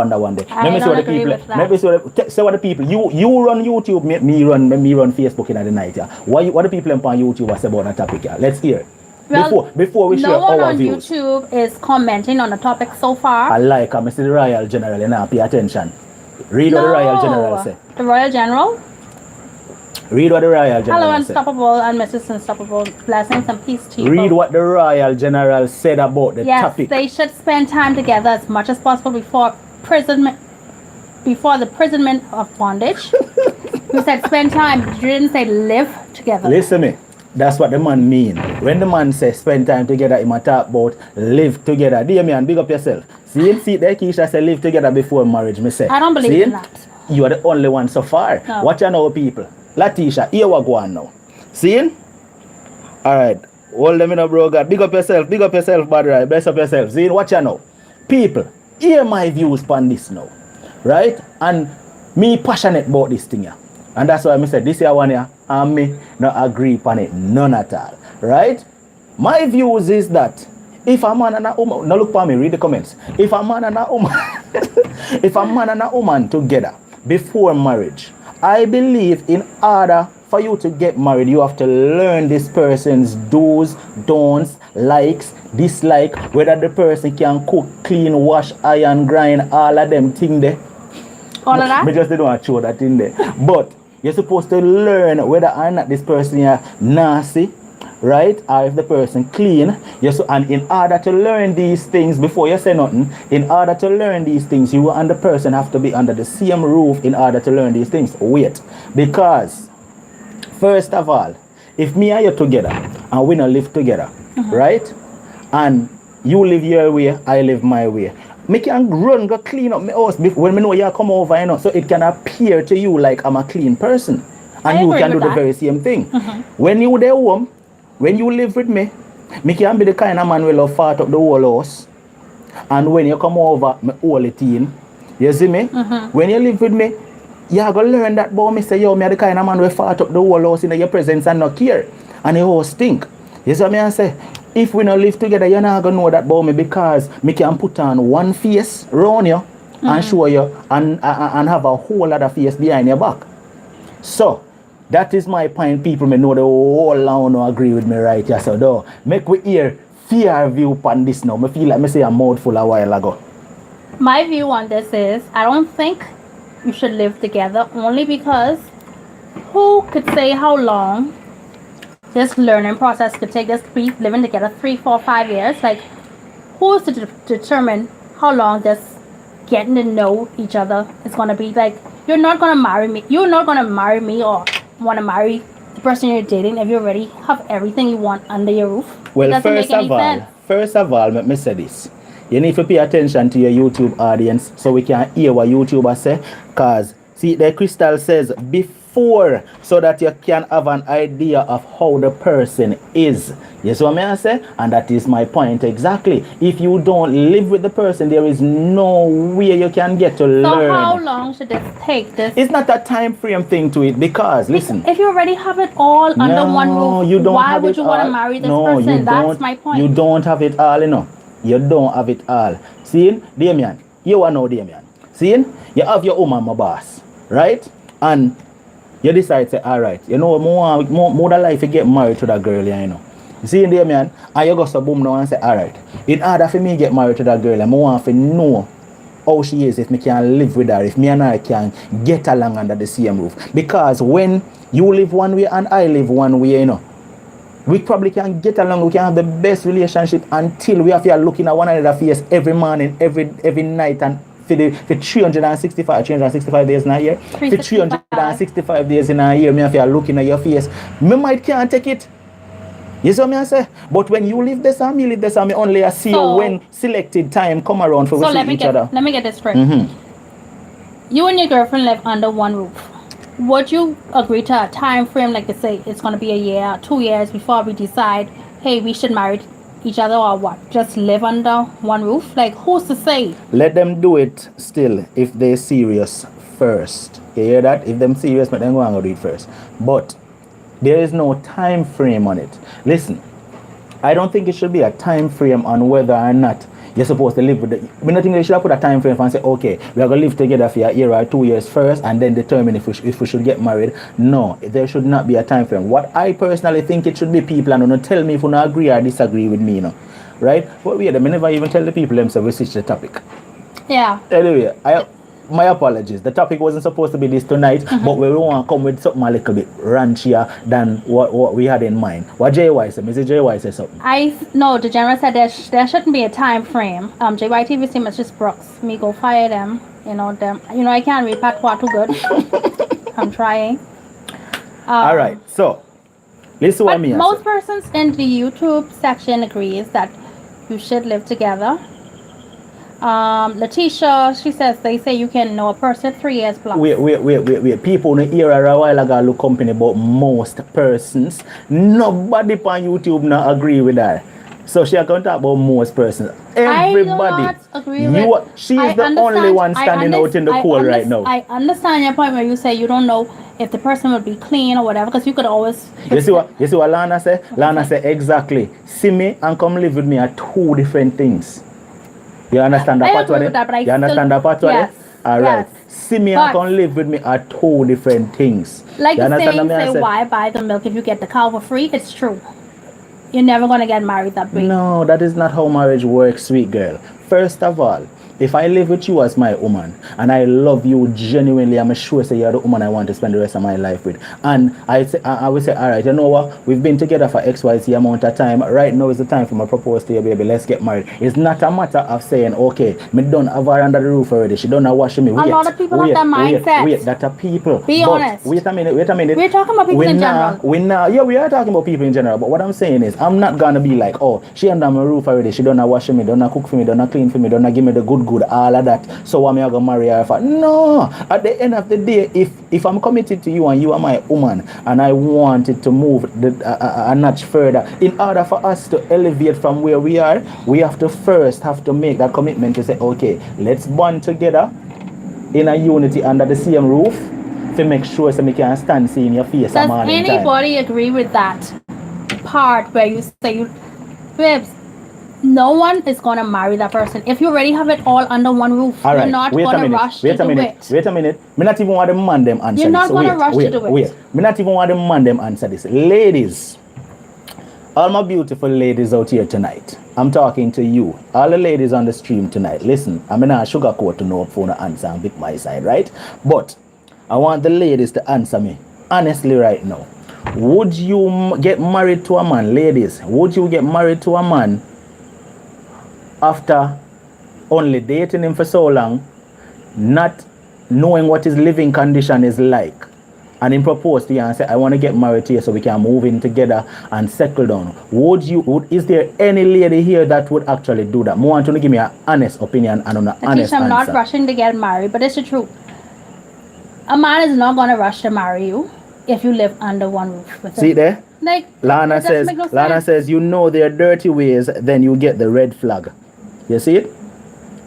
on that one day. I don't agree with that. Let me say what the people. You run YouTube, me run Facebook in the night. Yeah. What the people on YouTube say about that topic? Yeah. Let's hear. Well, before we share no one our on views. YouTube is commenting on the topic so far. I like Mr. the Royal General, and now pay attention. Read what the Royal General say. The Royal General? Read what the Royal General Hello, say. Unstoppable and Mrs. Unstoppable. Blessings and peace to you. Read what the Royal General said about the topic. Yes, they should spend time together as much as possible before the imprisonment of bondage. You said spend time. You didn't say live together. Listen me. That's what the man mean. When the man says spend time together, he might talk about live together. Damian, big up yourself. See there, Keisha say live together before marriage, me say. I don't believe in that. You are the only one so far. No. Watch you know, people. Latisha, here we go on now. See? Alright. Hold them in a bro, God. Big up yourself, bad right. Bless up yourself. See? Watch you know. People, hear my views on this now. Right? And me passionate about this thing here. And that's why I said this here one here, and me not agree upon it, none at all. Right? My views is that if a man and a woman, now look for me, read the comments. If a man and a woman, if a man and a woman together before marriage, I believe in order for you to get married, you have to learn this person's do's, don'ts, likes, dislike, whether the person can cook, clean, wash, iron, grind, all of them things there. All of that? Me just didn't want to show that in there. But you're supposed to learn whether or not this person is nasty, right? Or if the person clean. And in order to learn these things, before you say nothing, in order to learn these things, you and the person have to be under the same roof in order to learn these things. Wait. Because, first of all, if me and you together, and we don't live together, right? And you live your way, I live my way. Me can run, go clean up my house when me know you come over, you know, so it can appear to you like I'm a clean person. And you can do the very same thing. When you there home, when you live with me can be the kind of man who love fart up the whole house. And when you come over, me hold it in. You see me? When you live with me, you are going to learn that about me. Say, yo, me are the kind of man who fart up the whole house in your presence and not care. And the house stink. You see what I say? If we don't live together, you're not going to know that about me because me can put on one face around you and show you and have a whole other face behind your back. So, that is my point. People may know the whole long no agree with me right here. So, though, make we hear fear view upon this now. I feel like I say a mouthful a while ago. My view on this is, I don't think you should live together only because who could say how long this learning process could take? This be living together 3, 4, 5 years. Like, who's to determine how long this getting to know each other is going to be? Like, you're not going to marry me. You're not going to marry me or want to marry the person you're dating if you already have everything you want under your roof. Well, first of all, let me say this. You need to pay attention to your YouTube audience so we can hear what YouTubers say. Because, see, the Crystal says before so that you can have an idea of how the person is. You see what I say? And that is my point exactly. If you don't live with the person, there is no way you can get to learn. So how long should this take? It's not a time frame thing to it because, listen. If you already have it all under one roof, why would you want to marry this person? That's my point. You don't have it all, you know. You don't have it all. See, Damian, you are now Damian. See, you have your woman, my boss, right? And you decide, say, all right, you know, more than life you get married to that girl, you know. You see, Damian, and you go so boom now and say, all right, in order for me to get married to that girl, I want to know how she is, if me can live with her, if me and her can get along under the same roof. Because when you live one way and I live one way, you know, we probably can get along, we can have the best relationship until we have to looking at one another face every morning, every night, and for 365 days in a year. For 365 days in a year, me have to looking at your face. Me might can't take it. You see what I say? But when you live this and me live this and me only see you when selected time come around for we see each other. Let me get this straight. You and your girlfriend live under one roof. Would you agree to a time frame, like you say, it's going to be a year, 2 years before we decide, hey, we should marry each other or what? Just live under one roof? Like, who's to say? Let them do it still if they're serious first. You hear that? If them serious, but then go and do it first. But there is no time frame on it. Listen, I don't think it should be a time frame on whether or not you're supposed to live with it. We don't think they should have put a time frame and say, okay, we are going to live together for a year or 2 years first and then determine if we should get married. No, there should not be a time frame. What I personally think it should be, people and don't tell me if you don't agree or disagree with me, you know. Right? But we never even tell the people themselves we switch the topic. Yeah. Anyway, my apologies. The topic wasn't supposed to be this tonight, but we want to come with something a little bit ranchier than what we had in mind. What JY said? Mr. JY said something. No, the general said there shouldn't be a time frame. JYTV team is just Brooks. Me go fire them. I can't read patois too good. I'm trying. All right, so listen what me. Most persons in the YouTube section agrees that you should live together. Letitia, she says they say you can know a person 3 years plus. Wait. People in the era a while ago look company about most persons. Nobody on YouTube not agree with her. So she can talk about most persons. Everybody. I do not agree with. She is the only one standing out in the cold right now. I understand your point where you say you don't know if the person will be clean or whatever, because you could always. You see what Lana said? Lana said exactly. See me and come live with me are two different things. You understand that part? You understand that part? Yes. All right. Yes. See me and come live with me are two different things. Like the saying, say why buy the milk if you get the cow for free? It's true. You're never gonna get married that way. No, that is not how marriage works, sweet girl. First of all, if I live with you as my woman and I love you genuinely, I'm sure say you're the woman I want to spend the rest of my life with. And I will say, all right, you know what? We've been together for XYZ amount of time. Right now is the time for me to propose to you, baby. Let's get married. It's not a matter of saying, okay, me done have her under the roof already. She done wash me. A lot of people have that mindset. Wait, that are people. Be honest. Wait a minute. We're talking about people in general. We are talking about people in general. But what I'm saying is, I'm not gonna be like, oh, she under my roof already. She done wash me, done cook for me, done clean for me, done give me the good, all of that. So I'm gonna marry her for? No. At the end of the day, if I'm committed to you and you are my woman and I wanted to move a notch further, in order for us to elevate from where we are, we have to make that commitment to say, okay, let's bond together in a unity under the same roof to make sure so we can stand seeing your face. Does anybody agree with that part where you say, babes, no one is going to marry that person. If you already have it all under one roof, you're not going to rush to do it. Wait a minute. Me not even want the man them answer this. You're not going to rush to do it. Wait. Me not even want the man them answer this. Ladies, all my beautiful ladies out here tonight, I'm talking to you. All the ladies on the stream tonight, listen, I'm not sugarcoat to know for the answer and pick my side, right? But I want the ladies to answer me honestly right now. Would you get married to a man, ladies? Would you get married to a man after only dating him for so long, not knowing what his living condition is like, and him propose to you and say, I want to get married to you so we can move in together and settle down? Is there any lady here that would actually do that? I want you to give me an honest opinion and an honest answer. I'm not rushing to get married, but it's the truth. A man is not going to rush to marry you if you live under one roof with him. See there? Like, Lana says, you know their dirty ways, then you get the red flag. You see it?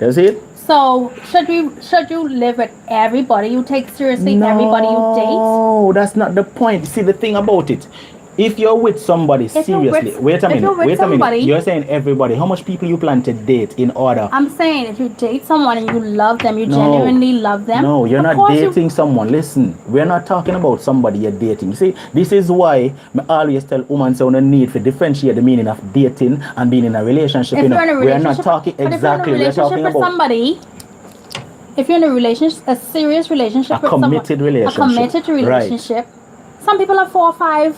You see it? So should you live with everybody you take seriously, everybody you date? No, that's not the point. See, the thing about it, if you're with somebody seriously, wait a minute. You're saying everybody. How much people you plan to date in order? I'm saying if you date someone and you love them, you genuinely love them. No, you're not dating someone. Listen, we're not talking about somebody you're dating. See, this is why I always tell women so no need to differentiate the meaning of dating and being in a relationship. If you're in a relationship, we're not talking exactly. We're talking about somebody. If you're in a relationship, a serious relationship, a committed relationship. Right. Some people have 4 or 5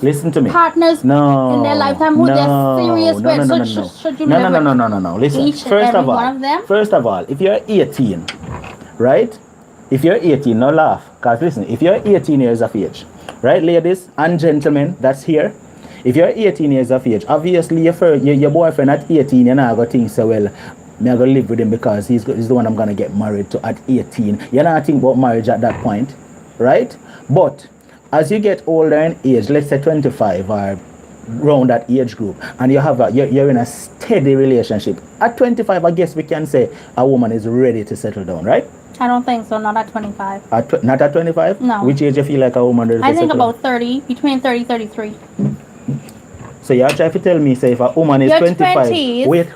partners in their lifetime who they're serious with. Should you live with No. Listen, each and every one of them? First of all, if you're 18, right? If you're 18, no laugh. Because listen, if you're 18 years of age, right, ladies and gentlemen, that's here. If you're 18 years of age, obviously your boyfriend at 18, you're not going to think so, well, I'm going to live with him because he's the one I'm going to get married to at 18. You're not thinking about marriage at that point, right? But as you get older in age, let's say 25 or around that age group, and you're in a steady relationship, at 25, I guess we can say a woman is ready to settle down, right? I don't think so, not at 25. Not at 25? No. Which age you feel like a woman ready to settle down? I think about 30, between 30 and 33. So you try to tell me, say, if a woman is Your 25. 20s. Wait.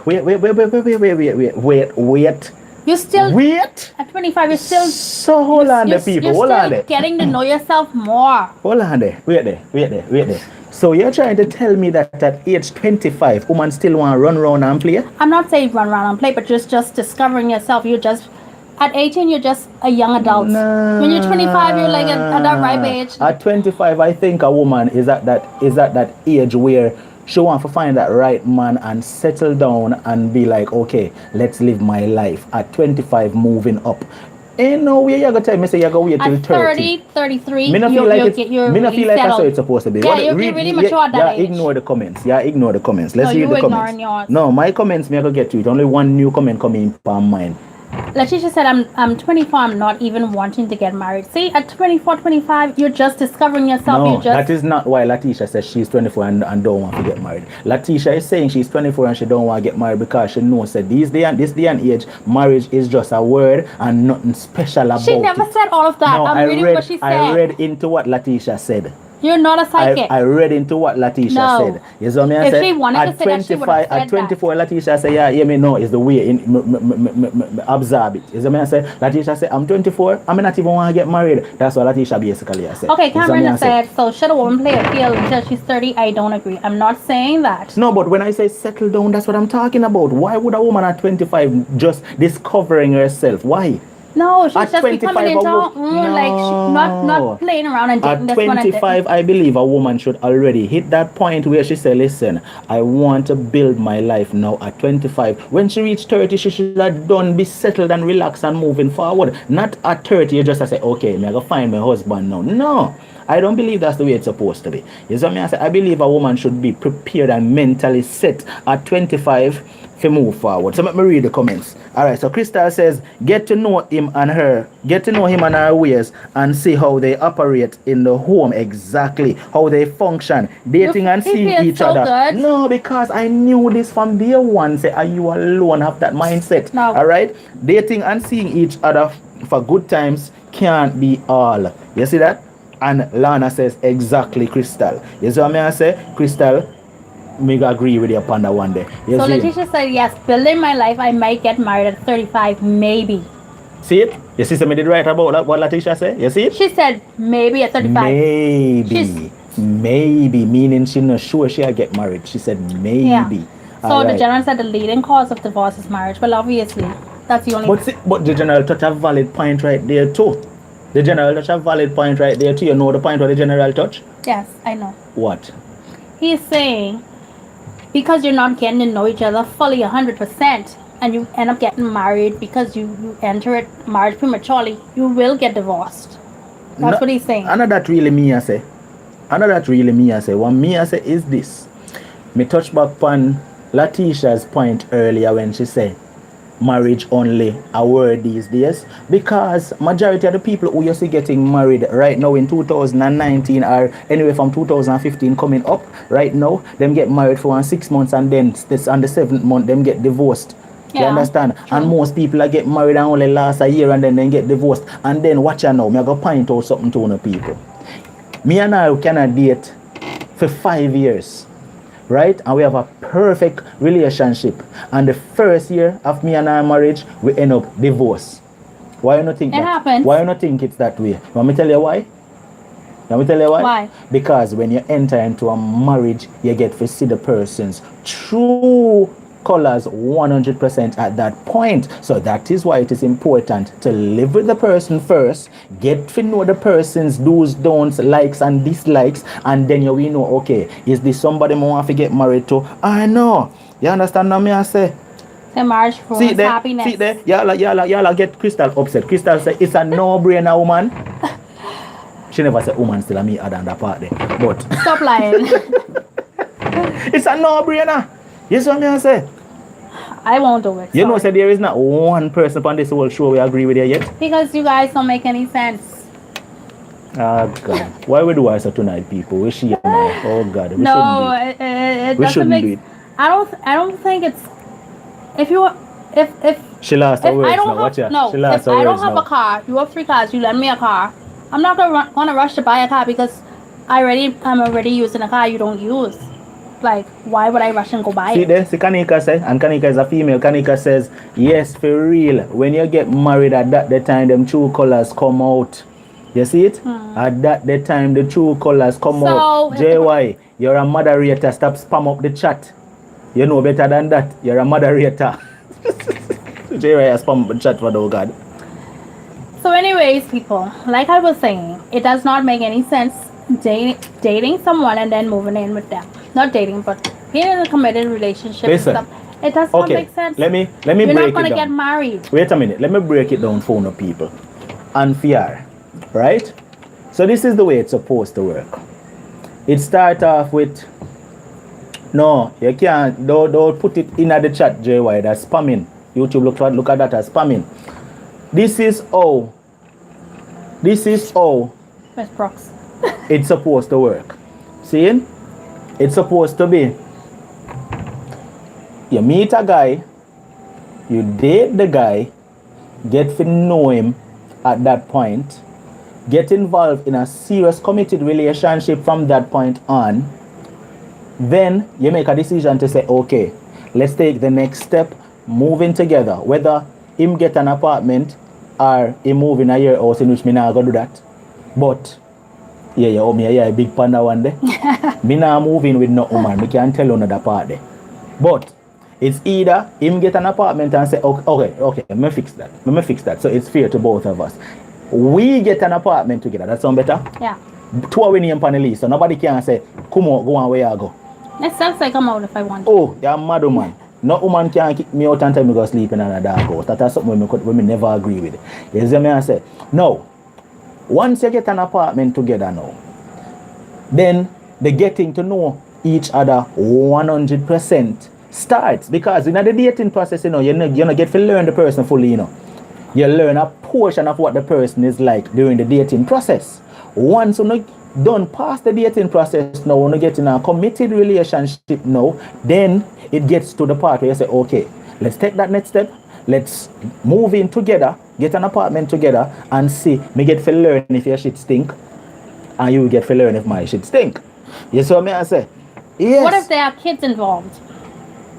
You still Wait. at 25. You're still. So hold on there, people. You're Hold still on there. getting to know yourself more. Hold on there. Wait there. So you're trying to tell me that at age 25, woman still want to run around and play? I'm not saying run around and play, but just discovering yourself. You're just at 18. You're just a young adult. Nah. When you're 25, you're like at that ripe age. At 25, I think a woman is at that age where she wants to find that right man and settle down and be like, okay, let's live my life. At 25, moving up. Ain't no way you're gonna tell me say you're gonna wait till At 30. 33, Me not feel like it's how settled. it's supposed to be. Yeah, you're really mature at that yeah, age. ignore the comments. Let's No, read you the ignoring comments. yours. No, my comments me I gonna get to it. Only one new comment coming on mine. Letitia said, I'm 24, I'm not even wanting to get married. See, at 24, 25, you're just discovering yourself. No, you just that is not why Letitia says she's 24 and don't want to get married. Letitia is saying she's 24 and she don't want to get married because she knows that this day and age, marriage is just a word and nothing special about it. She never said all of that. No, I'm reading what she said. I read into what Letitia said. You're not a psychic. I read into what Letitia No. said. You see what I If say? she wanted to say that, she would have said at 24, Letitia say, yeah, me know is the way in absorb it. You see what I say? Letitia say, I'm 24, I'm not even want to get married. That's what Letitia basically said. Okay, You see what Cameron I has say? said, so should a woman play a field until she's 30? I don't agree. I'm not saying that. No, but when I say settle down, that's what I'm talking about. Why would a woman at 25 just discovering herself? Why? No, she's At just 25, becoming into a like not playing around and dating At this one and 25, I believe a woman should already hit that point where she say, listen, I want to build my life now at 25. When she reach 30, she should have done, be settled and relaxed and moving forward. Not at 30, you just say, okay, I'm going to find my husband now. No. I don't believe that's the way it's supposed to be. You see what I say? I believe a woman should be prepared and mentally set at 25 to move forward. So let me read the comments. Alright, so Crystal says, get to know him and her ways and see how they operate in the home, exactly how they function, dating and seeing each other. Good. No, because I knew this from day one. Say, are you alone have that mindset? No. Alright, dating and seeing each other for good times can't be all. You see that? And Lana says, exactly, Crystal. You see what I say? Crystal, me agree with you upon that one day. You So see? Letitia said, yes, building my life, I might get married at 35, maybe. See it? You see somebody did right about what Letitia said? You see it? She said, maybe at 35. Maybe, meaning she not sure she'll get married. She said maybe. Yeah. So All the right. general said the leading cause of divorce is marriage. Well, obviously, that's the only... But the general touch a valid point right there too. The general touch a valid point right there too. You know the point where the general touch? Yes, I know. What? He's saying, because you're not getting to know each other fully 100%, and you end up getting married because you enter it marriage prematurely, you will get divorced. That's what he's saying. I know that really me I say. What me I say is this. Me touch back on Letitia's point earlier when she said marriage only a word these days, because majority of the people who you see getting married right now in 2019 or anyway from 2015 coming up right now, them get married for 6 months and then this on the 7th month them get divorced. You understand? True. And most people are get married and only last a year and then get divorced. And then watch you now, me I go point out something to the people. Me and I cannot date for 5 years. Right? And we have a perfect relationship. And the first year of me and our marriage, we end up divorced. Why you not think that? It happens. Why you not think it's that way? Want me tell you why? Why? Because when you enter into a marriage, you get to see the person's true colors 100% at that point. So that is why it is important to live with the person first, get to know the person's do's, don'ts, likes and dislikes, and then you will know, okay, is this somebody I want to get married to? I know. You understand what I say? The marriage for happiness. See there, y'all get Crystal upset. Crystal say it's a no-brainer, woman. She never said woman still a me other than that part there. But Stop lying. it's a no-brainer. You see what I say? I won't do it. You know, so there is not one person on this whole show we agree with you yet. Because you guys don't make any sense. Oh God. Why we do us tonight, people? We should now. Oh God. We No, shouldn't it We doesn't shouldn't make. do it. I don't think it's. If She lost her if words I don't now. have, Watch her. no, She lost if her I don't words have now. a car, you have 3 cars, you lend me a car. I'm not gonna rush to buy a car because I'm already using a car you don't use. Like, why would I rush and go buy See it? there, see Kanika say, and Kanika is a female. Kanika says, yes, for real. When you get married at that the time, them true colors come out. You see it? At that the time, the true colors come out. JY, you're a moderator. Stop spam up the chat. You know better than that. You're a moderator. JY has spam up the chat for the God. So anyways, people, like I was saying, it does not make any sense dating someone and then moving in with them. Not dating, but being in a committed relationship Listen. and stuff. It does not make sense. Let me You're break not it gonna down. get married. Wait a minute. Let me break it down for no people. Unfair, right? So this is the way it's supposed to work. It starts off with, no, you can't, don't put it in the chat, JY, that's spamming. YouTube, look at that as spamming. This is how Miss Brooks. it's supposed to work. See? It's supposed to be, you meet a guy, you date the guy, get to know him at that point, get involved in a serious committed relationship from that point on. Then you make a decision to say, okay, let's take the next step, moving together. Whether him get an apartment or him move in a year house, in which me not gonna do that. But yeah, you owe me a big panda one day. Me not moving with no woman. Me can't tell you another part there. But it's either him get an apartment and say, okay, let me fix that. So it's fair to both of us. We get an apartment together. That sound better? Yeah. Two are winning on the list, so nobody can say, come on, go on where you go. It sounds like I'm out if I want. Oh, you're a mad woman. No woman can kick me out and tell me to go sleep in a dark house. That's something we never agree with. You see me? I say, no. Once you get an apartment together now, then the getting to know each other 100% starts. Because in the dating process, you don't get to learn the person fully, You learn a portion of what the person is like during the dating process. Once you done past the dating process now, when you get in a committed relationship now, then it gets to the part where you say, okay, let's take that next step. Let's move in together, get an apartment together, and see, me get to learn if your shit stink, and you get to learn if my shit stink. You see what I say? Yes. What if there are kids involved?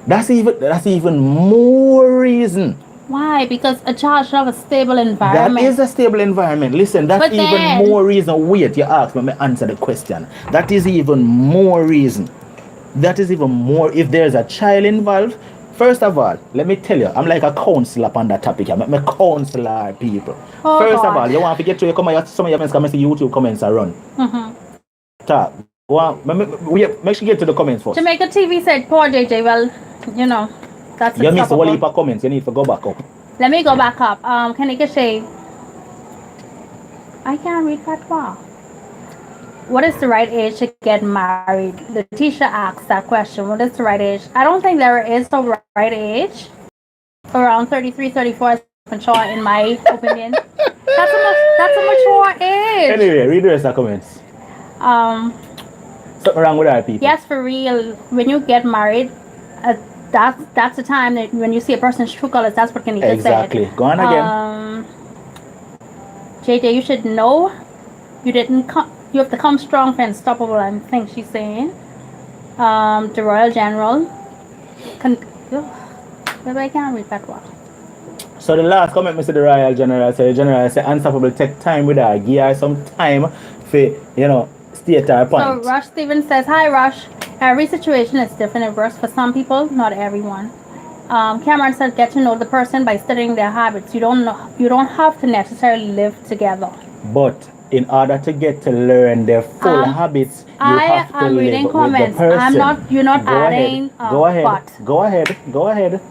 That's even more reason. Why? Because a child should have a stable environment. That is a stable environment. Listen, that's But even then- more reason. Wait, you ask me answer the question. That is even more reason. That is even more. If there's a child involved, first of all, let me tell you, I'm like a counselor upon that topic. I'm a counselor, people. Oh, First of God. all, you want to get to your comment. Some of your friends come and see YouTube comments are run. Talk. Make sure you get to the comments first. Jamaica TV said, poor JJ. Well, that's You missed a whole acceptable. heap of comments. You need to go back up. Let me go back up. Kanika Shay. I can't read that well. What is the right age to get married? Letitia asked that question. What is the right age? I don't think there is a right age. Around 33, 34 is mature, in my opinion. That's a mature age. Anyway, read the rest of the comments. Something wrong with our people. Yes, for real. When you get married, that's the time that when you see a person's true colors, that's what Kanika Exactly. said. Go on again. JJ, you should know you didn't come. You have to come strong for unstoppable. I think she's saying. The Royal General. Maybe I can't read that well. So the last comment, Mr. The Royal General said, the General said, Unstoppable take time with her. Give her some time for, state her point. So Rush Stevens says, hi Rush. Every situation is different and works for some people, not everyone. Cameron said, get to know the person by studying their habits. You don't have to necessarily live together. But in order to get to learn their full habits, you have to am live reading with comments. the person. You're not Go adding. ahead. But. Go ahead.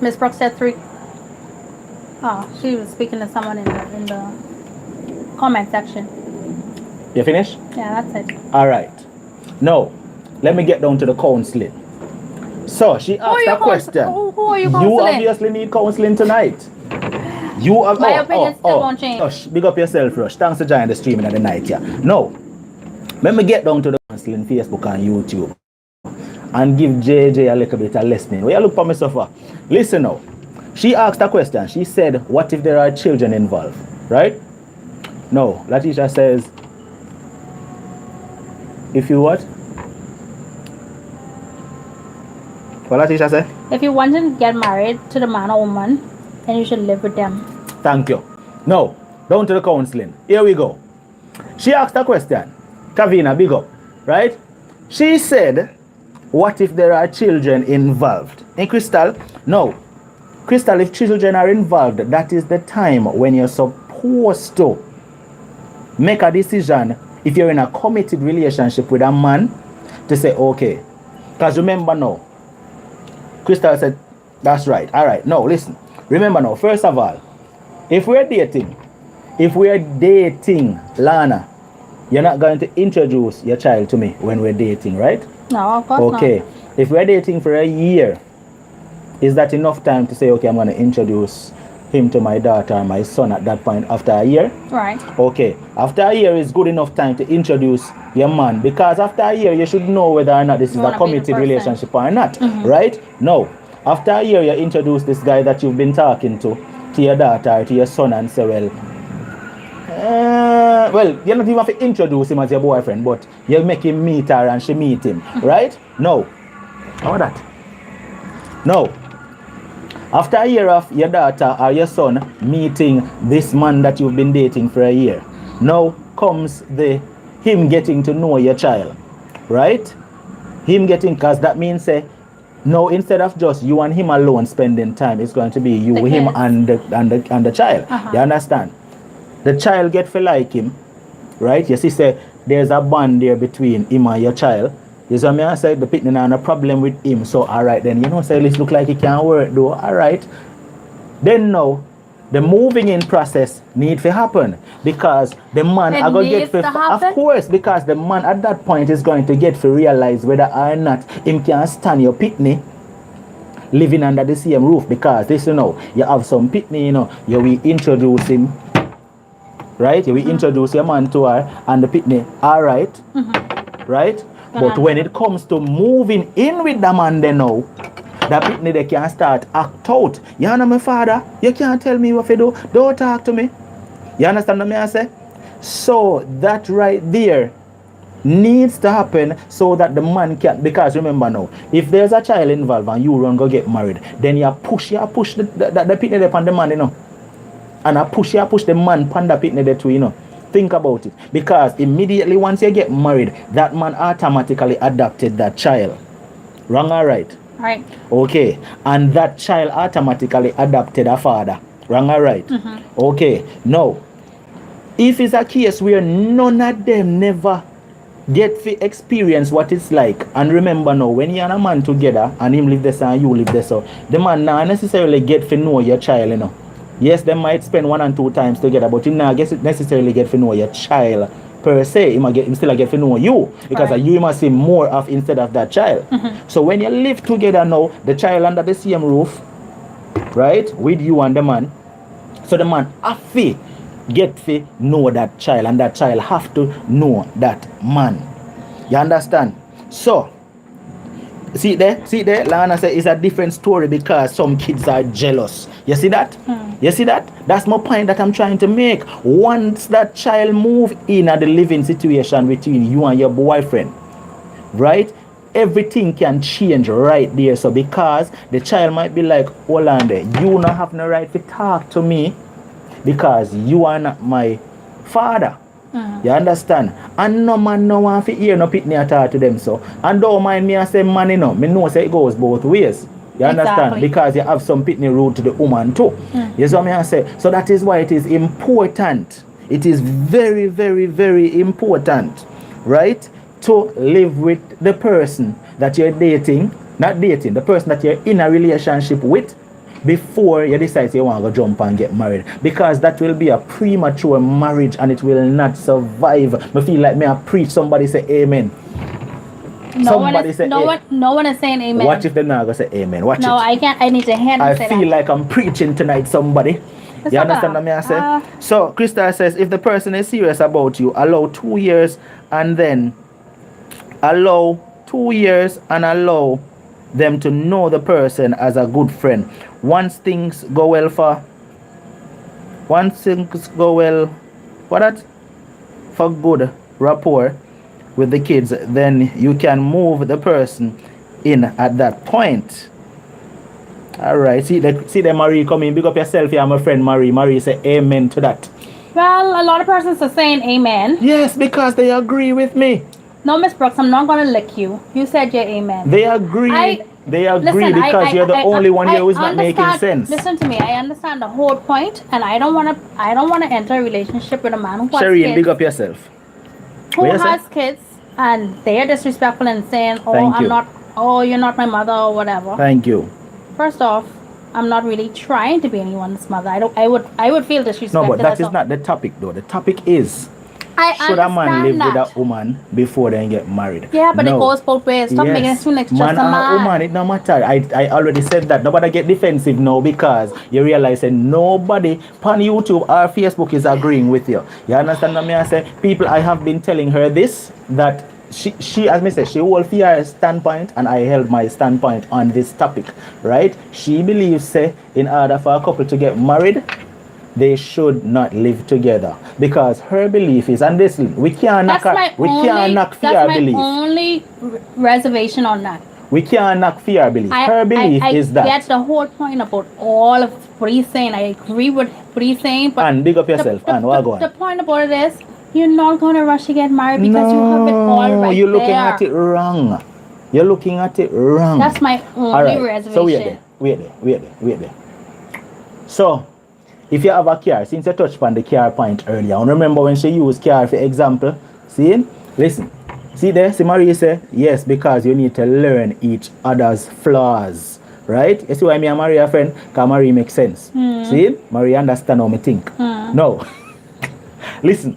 Miss Brooks said 3. Oh, she was speaking to someone in the comment section. You finished? Yeah, that's it. All right. Now, let me get down to the counseling. So she asked a question. Who are you You counseling? obviously need counseling tonight. You have My opinion still won't change. Big up yourself, Rush. Thanks for joining the streaming at the night, yeah. Now, let me get down to the counseling Facebook and YouTube and give JJ a little bit of listening. Where you look for me so far? Listen now. She asked a question. She said, what if there are children involved? Right? No. Letitia says, if you what? What Latisha say? If you want to get married to the man or woman, then you should live with them. Thank you. Now, down to the counseling. Here we go. She asked a question. Kavina, big up. Right? She said, what if there are children involved? In Crystal, no. Crystal, if children are involved, that is the time when you're supposed to make a decision if you're in a committed relationship with a man to say, okay. Because remember now, Crystal said, that's right. All right. No, listen. Remember now, first of all, if we're dating, Lana, you're not going to introduce your child to me when we're dating, right? No, of course not. Okay. If we're dating for a year, is that enough time to say, okay, I'm going to introduce him to my daughter or my son at that point after a year? Right. Okay. After a year is good enough time to introduce your man, because after a year you should know whether or not this is a committed relationship or not, right? No. After a year you introduce this guy that you've been talking to your daughter or to your son and say, well, you don't even have to introduce him as your boyfriend, but you make him meet her and she meet him, right? No. How about that? No. After a year of your daughter or your son meeting this man that you've been dating for a year, now comes him getting to know your child, right? Him getting, because that means no, instead of just you and him alone spending time, it's going to be you, him, and the child. You understand? The child get to like him, right? You see, there's a bond there between him and your child. You see what I say? The pitney have a problem with him. So, all right, then, say, this look like it can't work, though. All right. Then now, the moving in process need to happen, because the man are going to get of course, because the man at that point is going to get to realize whether or not him can stand your pitney living under the same roof, because this, you have some pitney, you will introduce him, right? You will introduce your man to her and the pitney, all right, right? But when it comes to moving in with the man, they know that pitney they can start act out. You know my father, you can't tell me what to do. Don't talk to me. You understand what I say? So that right there needs to happen so that the man can, because remember now, if there's a child involved and you run go get married, then you push the pitney upon the man, and I push the man upon the pitney there too, Think about it. Because immediately once you get married, that man automatically adopted that child. Wrong or right? Right. Okay. And that child automatically adopted a father. Wrong or right? Okay. Now, if it's a case where none of them never get to experience what it's like, and remember now, when you and a man together and him live this and you live this, so the man not necessarily get to know your child, Yes, they might spend 1 and 2 times together, but you not necessarily get to know your child per se. He still get to know you, because you must see more of instead of that child. So when you live together now, the child under the same roof, right, with you and the man, so the man have to get to know that child, and that child have to know that man. You understand? So see there, Lana said it's a different story because some kids are jealous. You see that? You see that? That's my point that I'm trying to make. Once that child move in at the living situation between you and your boyfriend, right? Everything can change right there. So because the child might be like, hold on there, you don't have no right to talk to me because you are not my father. You understand? And no man no want to hear no pitney at all to them. So, and don't mind me, I say man, me know say it goes both ways. You understand? Because you have some pitney root to the woman too. You see what I say? So that is why it is important. It is very, very, very important, right? To live with the person that you're dating, not dating, the person that you're in a relationship with, before you decide you want to go jump and get married, because that will be a premature marriage and it will not survive. I feel like me I preach, somebody say amen. No one is saying amen. Watch if they're not gonna say amen. Watch it. I can't. I need to hear them I say feel that. like I'm preaching tonight, somebody. You understand what I say? So Krista says, if the person is serious about you, allow 2 years and then allow them to know the person as a good friend. Once things go well for good rapport with the kids, then you can move the person in at that point. All right. See that Marie come in. Big up yourself here, my friend Marie. Marie say amen to that. Well, a lot of persons are saying amen. Yes, because they agree with me. No, Miss Brooks, I'm not going to lick you. You said your amen. They agree. They agree Listen, because you're the only one here who's not making understand- sense. Listen to me. I understand the whole point, and I don't want to enter a relationship with a man who has Shireen, kids. big up yourself. Who What you say? has kids, and they are disrespectful and saying, "Oh, Thank you. you're not my mother," or whatever. Thank you. First off, I'm not really trying to be anyone's mother. I would feel disrespected. No, but that as is well. not the topic though. The topic is, I should a man live understand with that. a woman before they get married? Yeah, but No. it goes both ways. Stop making it seem like it's just man a or man. woman, it no matter. I already said that. Nobody get defensive now because you realize that nobody on YouTube or Facebook is agreeing with you. You understand what I say? People, I have been telling her this, that she as me say, she hold her standpoint and I held my standpoint on this topic, right? She believes say in order for a couple to get married, they should not live together because her belief is, and listen, we can't knock fear belief. Only reservation on that. We can't knock fear belief. Her belief is that. I get the whole point about all of what he's saying. I agree with what he's saying, but And big up yourself. And what go the on? point about it is you're not going to rush to get married because you have it all right you're looking there. at it wrong. You're looking at it wrong. That's my only All right. reservation. So wait there. So if you have a car, since you touched on the car point earlier, and remember when she used car for example, see? Listen. See there, see Marie say, yes, because you need to learn each other's flaws. Right? You see why me and Marie are friend? Because Marie makes sense. See? Marie understand how me think. No. Listen.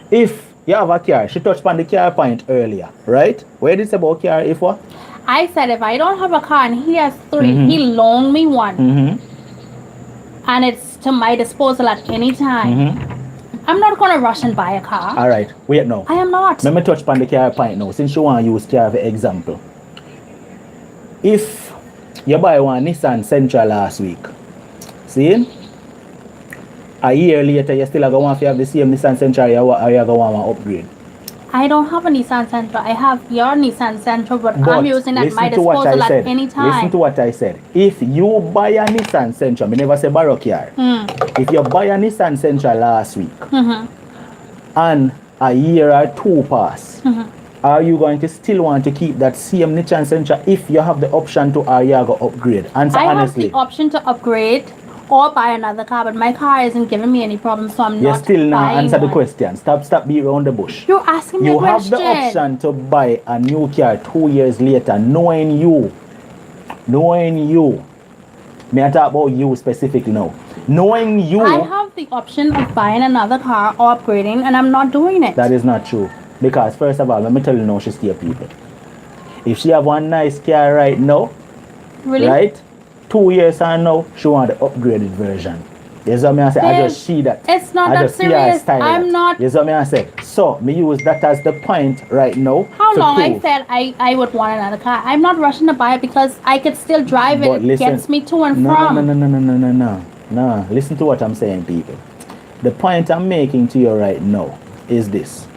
If you have a car, she touched on the car point earlier, right? Where did it say about car if what? I said if I don't have a car and he has 3, he loaned me one. And it's to my disposal at any time. I'm not going to rush and buy a car. All right. Wait now. I am not. Let me touch on the car point now, since you want to use car for example. If you buy one Nissan Sentra last week, see? A year later, you still going to have the same Nissan Sentra or you going to want to upgrade? I don't have a Nissan Sentra. I have your Nissan Sentra, but I'm using at my listen to what I disposal at said. any time. Listen to what I said. If you buy a Nissan Sentra, I never say borrow car. If you buy a Nissan Sentra last week and a year or 2 pass, are you going to still want to keep that same Nissan Sentra if you have the option to or you go upgrade? Answer I honestly. have the option to upgrade or buy another car, but my car isn't giving me any problems, so I'm You not still not buying answer the one. question. Stop beat around the bush. You're asking me You a have question. the option to buy a new car 2 years later, knowing you. May I talk about you specifically now? Knowing you. I have the option of buying another car or upgrading, and I'm not doing it. That is not true. Because first of all, let me tell you now, she's still people. If she have one nice car right now, Really? right? 2 years on now, she want the upgraded version. You see what I say? I just see that. It's not I that just see her serious. style I'm that. not. You see what I say? So, me use that as the point right now. How to long I prove. said I would want another car. I'm not rushing to buy it because I could still drive it. But It listen, gets me to and no, from. No. Listen to what I'm saying, people. The point I'm making to you right now is this.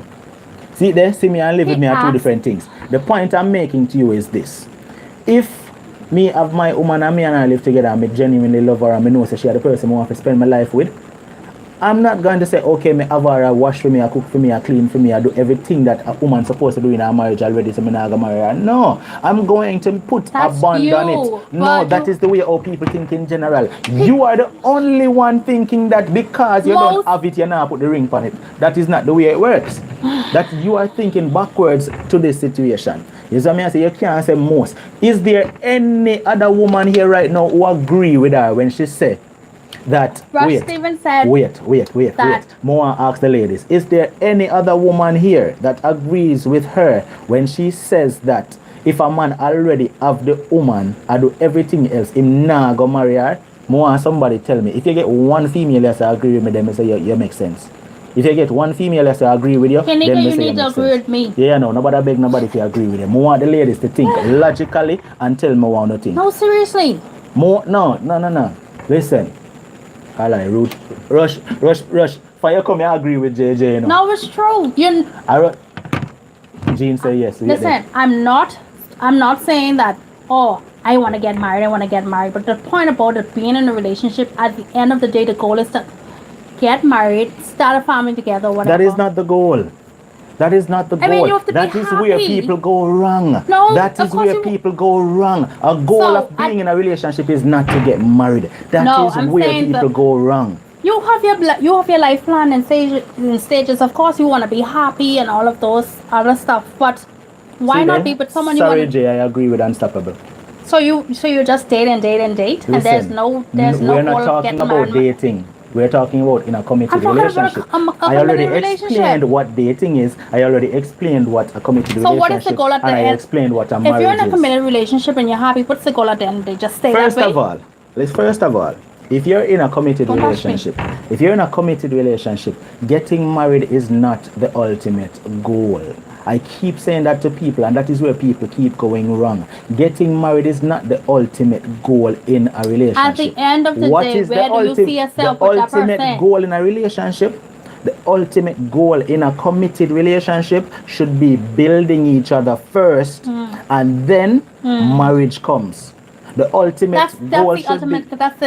See there? See me and live with me are two different things. The point I'm making to you is this. If me have my woman and me and I live together and me genuinely love her and me know that she is the person I want to spend my life with, I'm not going to say, okay, me have her wash for me, I cook for me, I clean for me, I do everything that a woman supposed to do in a marriage already, so me not gonna marry her. No, I'm going to put That's a bond you, on it. No, but that is the way all people think in general. You are the only one thinking that because you don't have it, you now put the ring on it. That is not the way it works. That you are thinking backwards to this situation. You see what I say? You can't say most. Is there any other woman here right now who agree with her when she say that Rush Stevens said wait. that- More ask the ladies. Is there any other woman here that agrees with her when she says that if a man already have the woman and do everything else, him nah go marry her? More somebody tell me. If you get one female that agree with me, then I say you make sense. If you get one female that agree with you, Kanika, then I you say need to make agree sense. with me. Yeah, no, nobody beg nobody to agree with them. I want the ladies to think logically and tell me what to think. No, seriously. No. Listen. I like root. Rush. Fire come here, agree with JJ, you know. No, it's true. Jean say yes. Listen, I'm not I'm not saying that, oh, I want to get married. But the point about it being in a relationship, at the end of the day, the goal is to get married, start a family together, whatever. That is not the goal. That is not the goal. I mean, you have to That be is where happy. people go wrong. No, that of is course where you- people go wrong. A goal So, of being in a relationship is not to get married. That No, is I'm where saying people that- go wrong. You have your life plan and stages. Of course, you want to be happy and all of those other stuff. But why See not there? be with someone Sorry, you want? Jay, I agree with Unstoppable. So you just date, and there's Listen, no we're not goal of talking getting about married. dating. We're talking about in a committed I'm talking about relationship. a I already committed relationship. explained what dating is. I already explained what a committed So relationship what is the goal at the and I end? explained what a If marriage you're in a is. committed relationship and you're happy, what's the goal at the end of the day? Just stay First that way. of all, if you're in a committed Don't touch me. relationship, getting married is not the ultimate goal. I keep saying that to people, and that is where people keep going wrong. Getting married is not the ultimate goal in a relationship. At the end of the What day, is where do you see yourself the with that ultimate person? goal in a relationship? The ultimate goal in a committed relationship should be building each other first, and then marriage comes. The ultimate That's goal the should ultimate. be That's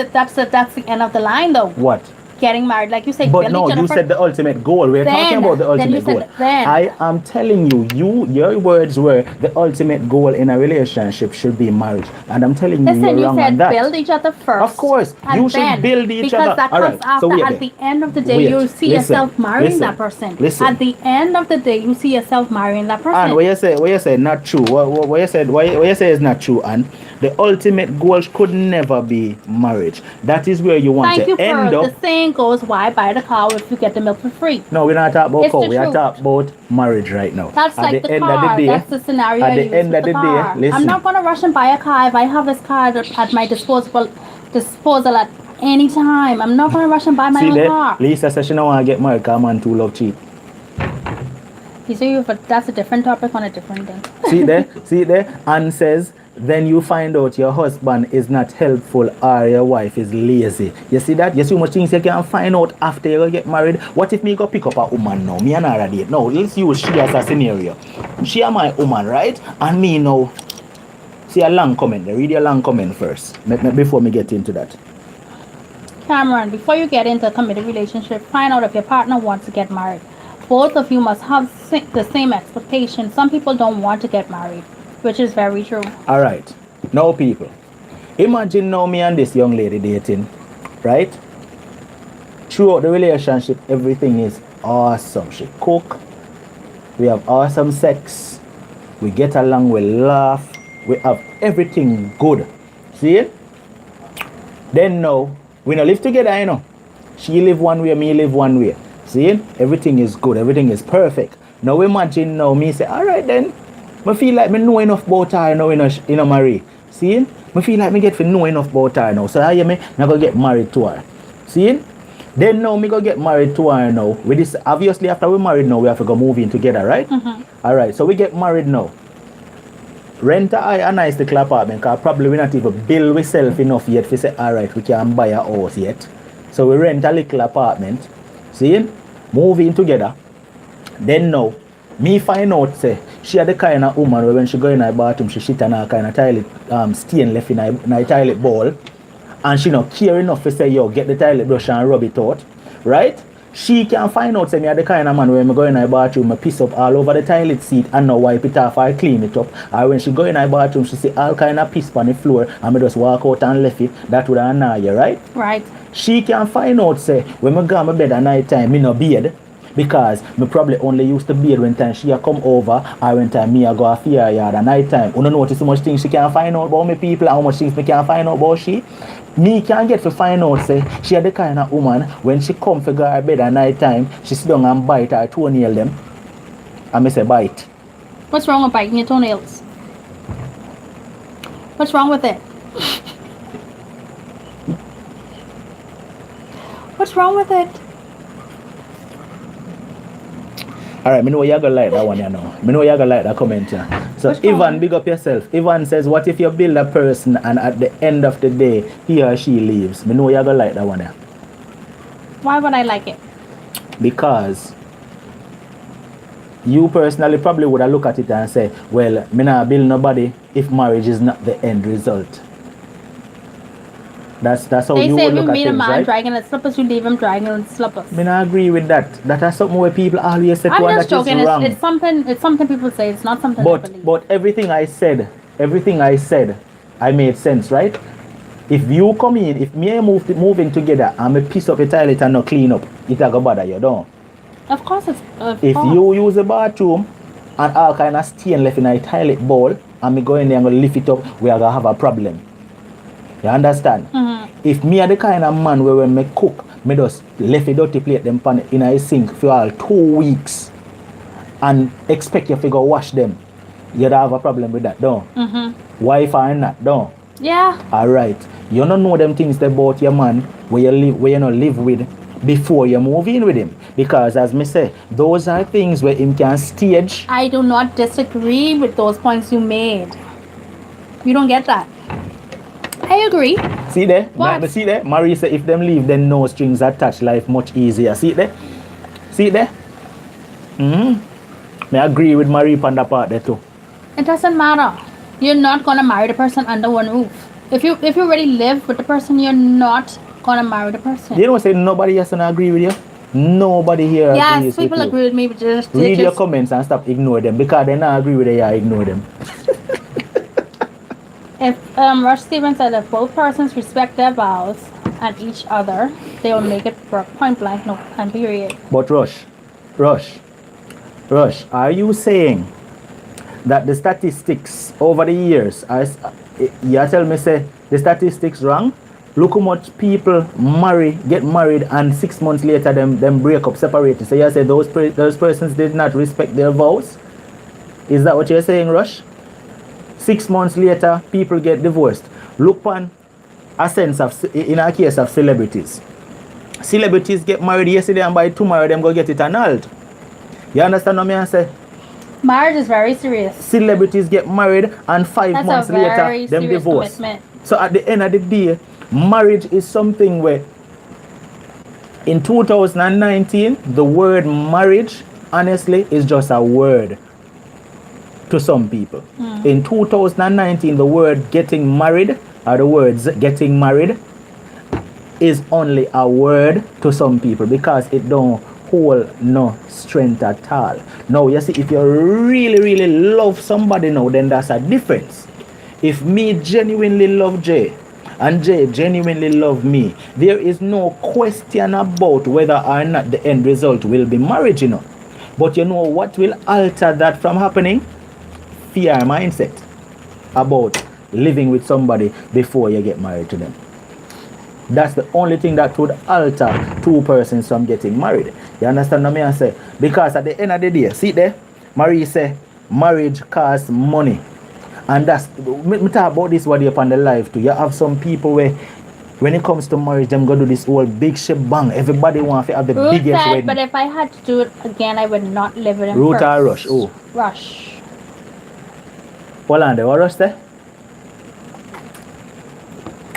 the end of the line, though. what? Getting married, like you said. But build no, each other you first. said the ultimate goal. We're Then- talking about the then you ultimate said goal. then. I am telling you, your words were the ultimate goal in a relationship should be marriage, and I'm telling you, Listen, you're you wrong on said that. build each other first. Of course, and you should then, build each because other. that All comes right, after. so wait At there. the end of the day, Wait, you see listen, yourself marrying listen, that person. listen. At the end of the day, you see yourself marrying that person. And what you say not true. What you say is not true. And the ultimate goal could never be marriage. That is where you want Thank to you, end Pearl. up. The saying goes, why buy the cow if you get the milk for free? No, we're not talking about It's cow. the We are truth. talking about marriage right now. That's At like the end car. of the day, That's the scenario at I the use end with of the the car. day, listen. I'm not going to rush and buy a car if I have this car at my disposal at any time. I'm not going to rush and buy my See own there, car. Lisa says she don't want to get married because man too love cheap. You see, but that's a different topic on a different thing. See there, Anne says, then you find out your husband is not helpful or your wife is lazy. You see that? You see how much things you can find out after you get married? What if me go pick up a woman now? Me and her a date. Now, let's use she as a scenario. She is my woman, right? And me now. See a long comment. Read your long comment first. Before me get into that. Cameron, before you get into a committed relationship, find out if your partner wants to get married. Both of you must have the same expectations. Some people don't want to get married, which is very true. Alright. Now people. Imagine now me and this young lady dating. Right? Throughout the relationship, everything is awesome. She cook. We have awesome sex. We get along, we laugh. We have everything good. See it? Then now, we don't live together, you know. She live one way, me live one way. See it? Everything is good, everything is perfect. Now imagine now me say, alright then. I feel like me know enough about her now, you know, Marie. See it? I feel like me get to know enough about her now. So I hear me, I go get married to her. See it? Then now me go get married to her now. With this, obviously after we married now, we have to go move in together, right? Alright, so we get married now. Rent a nice little apartment because probably we not even build ourselves enough yet to say, alright, we can buy a house yet. So we rent a little apartment. See? Move in together. Then now, me find out say she had the kind of woman where when she go in her bathroom, she shit on her kind of toilet stain left in her toilet bowl. And she not care enough to say, yo, get the toilet brush and rub it out. Right? She can find out say me are the kind of man where me go in her bathroom, I piss up all over the toilet seat and now wipe it off or clean it up. Or when she go in her bathroom, she see all kind of piss on the floor and me just walk out and left it. That would annoy you, right? Right. She can find out say when me go on my bed at night time, me no bathe. Because me probably only used to bathe when time she a come over or when time me a go a fear yard at night time. You don't notice how much things she can find out about me people and how much things me can find out about she. Me can get to find out say she are the kind of woman when she come to go her bed at night time, she sit down and bite her toenail them. And me say bite. What's wrong with biting your toenails? What's wrong with it? What's wrong with it? Alright, me know you're gonna like that one, you know. Me know you're gonna like that comment, yeah. So Which one? Ivan, big up yourself. Ivan says, what if you build a person and at the end of the day, he or she leaves? Me know you're gonna like that one, yeah. Why would I like it? Because you personally probably would have looked at it and say, well, me not build nobody if marriage is not the end result. That's how They you say would if you look at meet a things, man right? dragging his slippers, you leave him dragging his slippers. Me not agree with that. That is something where people always say to I'm and just that is joking. wrong. It's something people say. It's not something I believe. But everything I said, I made sense, right? If you come in, if me and moving together and me piece up a toilet and not clean up, it a go bother you, don't? Of course, it's. If you use the bathroom and all kind of stain left in a toilet bowl and me go in there and go lift it up, we are gonna have a problem. You understand? If me are the kind of man where when me cook, me just left a dirty plate them pan in a sink for all 2 weeks and expect you to go wash them, you'd have a problem with that, don't? Wife or not, don't? Yeah. Alright. You don't know them things about your man where you not live with before you move in with him. Because as me say, those are things where him can stage. I do not disagree with those points you made. You don't get that. I agree. See there? What? Now, see there? Marie said if them leave, then no strings attached, life much easier. See it there? See it there? I agree with Marie on that part there too. It doesn't matter. You're not gonna marry the person under one roof. If you already live with the person, you're not gonna marry the person. You know say nobody has to agree with you? Nobody here agrees Yes, with people you. agree with me, but Read your comments and stop ignore them because they not agree with you, ignore them. If Rush Stevens said if both persons respect their vows and each other, they will make it work, point blank, no, and period. But Rush, are you saying that the statistics over the years, you tell me say the statistics wrong? Look how much people get married and 6 months later them break up, separate. So you say those persons did not respect their vows? Is that what you're saying, Rush? 6 months later, people get divorced. Look on a sense of, in a case of celebrities. Celebrities get married yesterday and by tomorrow them go get it annulled. You understand what I say? Marriage is very serious. Celebrities get married and 5 months later them divorce. So at the end of the day, marriage is something where in 2019 the word marriage honestly is just a word to some people. In 2019 the word getting married or the words getting married is only a word to some people because it don't hold no strength at all. Now you see, if you really love somebody now, then that's a difference. If me genuinely love Jay and Jay genuinely love me, there is no question about whether or not the end result will be marriage, you know. But you know what will alter that from happening? Fear mindset about living with somebody before you get married to them. That's the only thing that would alter two persons from getting married. You understand what I say? Because at the end of the day, see there, Marie say marriage costs money. And that's, me talk about this one day upon the life too. You have some people where when it comes to marriage, them go do this whole big shebang. Everybody wants to have the Ruth biggest said, wedding. but if I had to do it again, I would not live with him Ruth first. or Rush? Oh. Rush. Hold on there, what Rush there?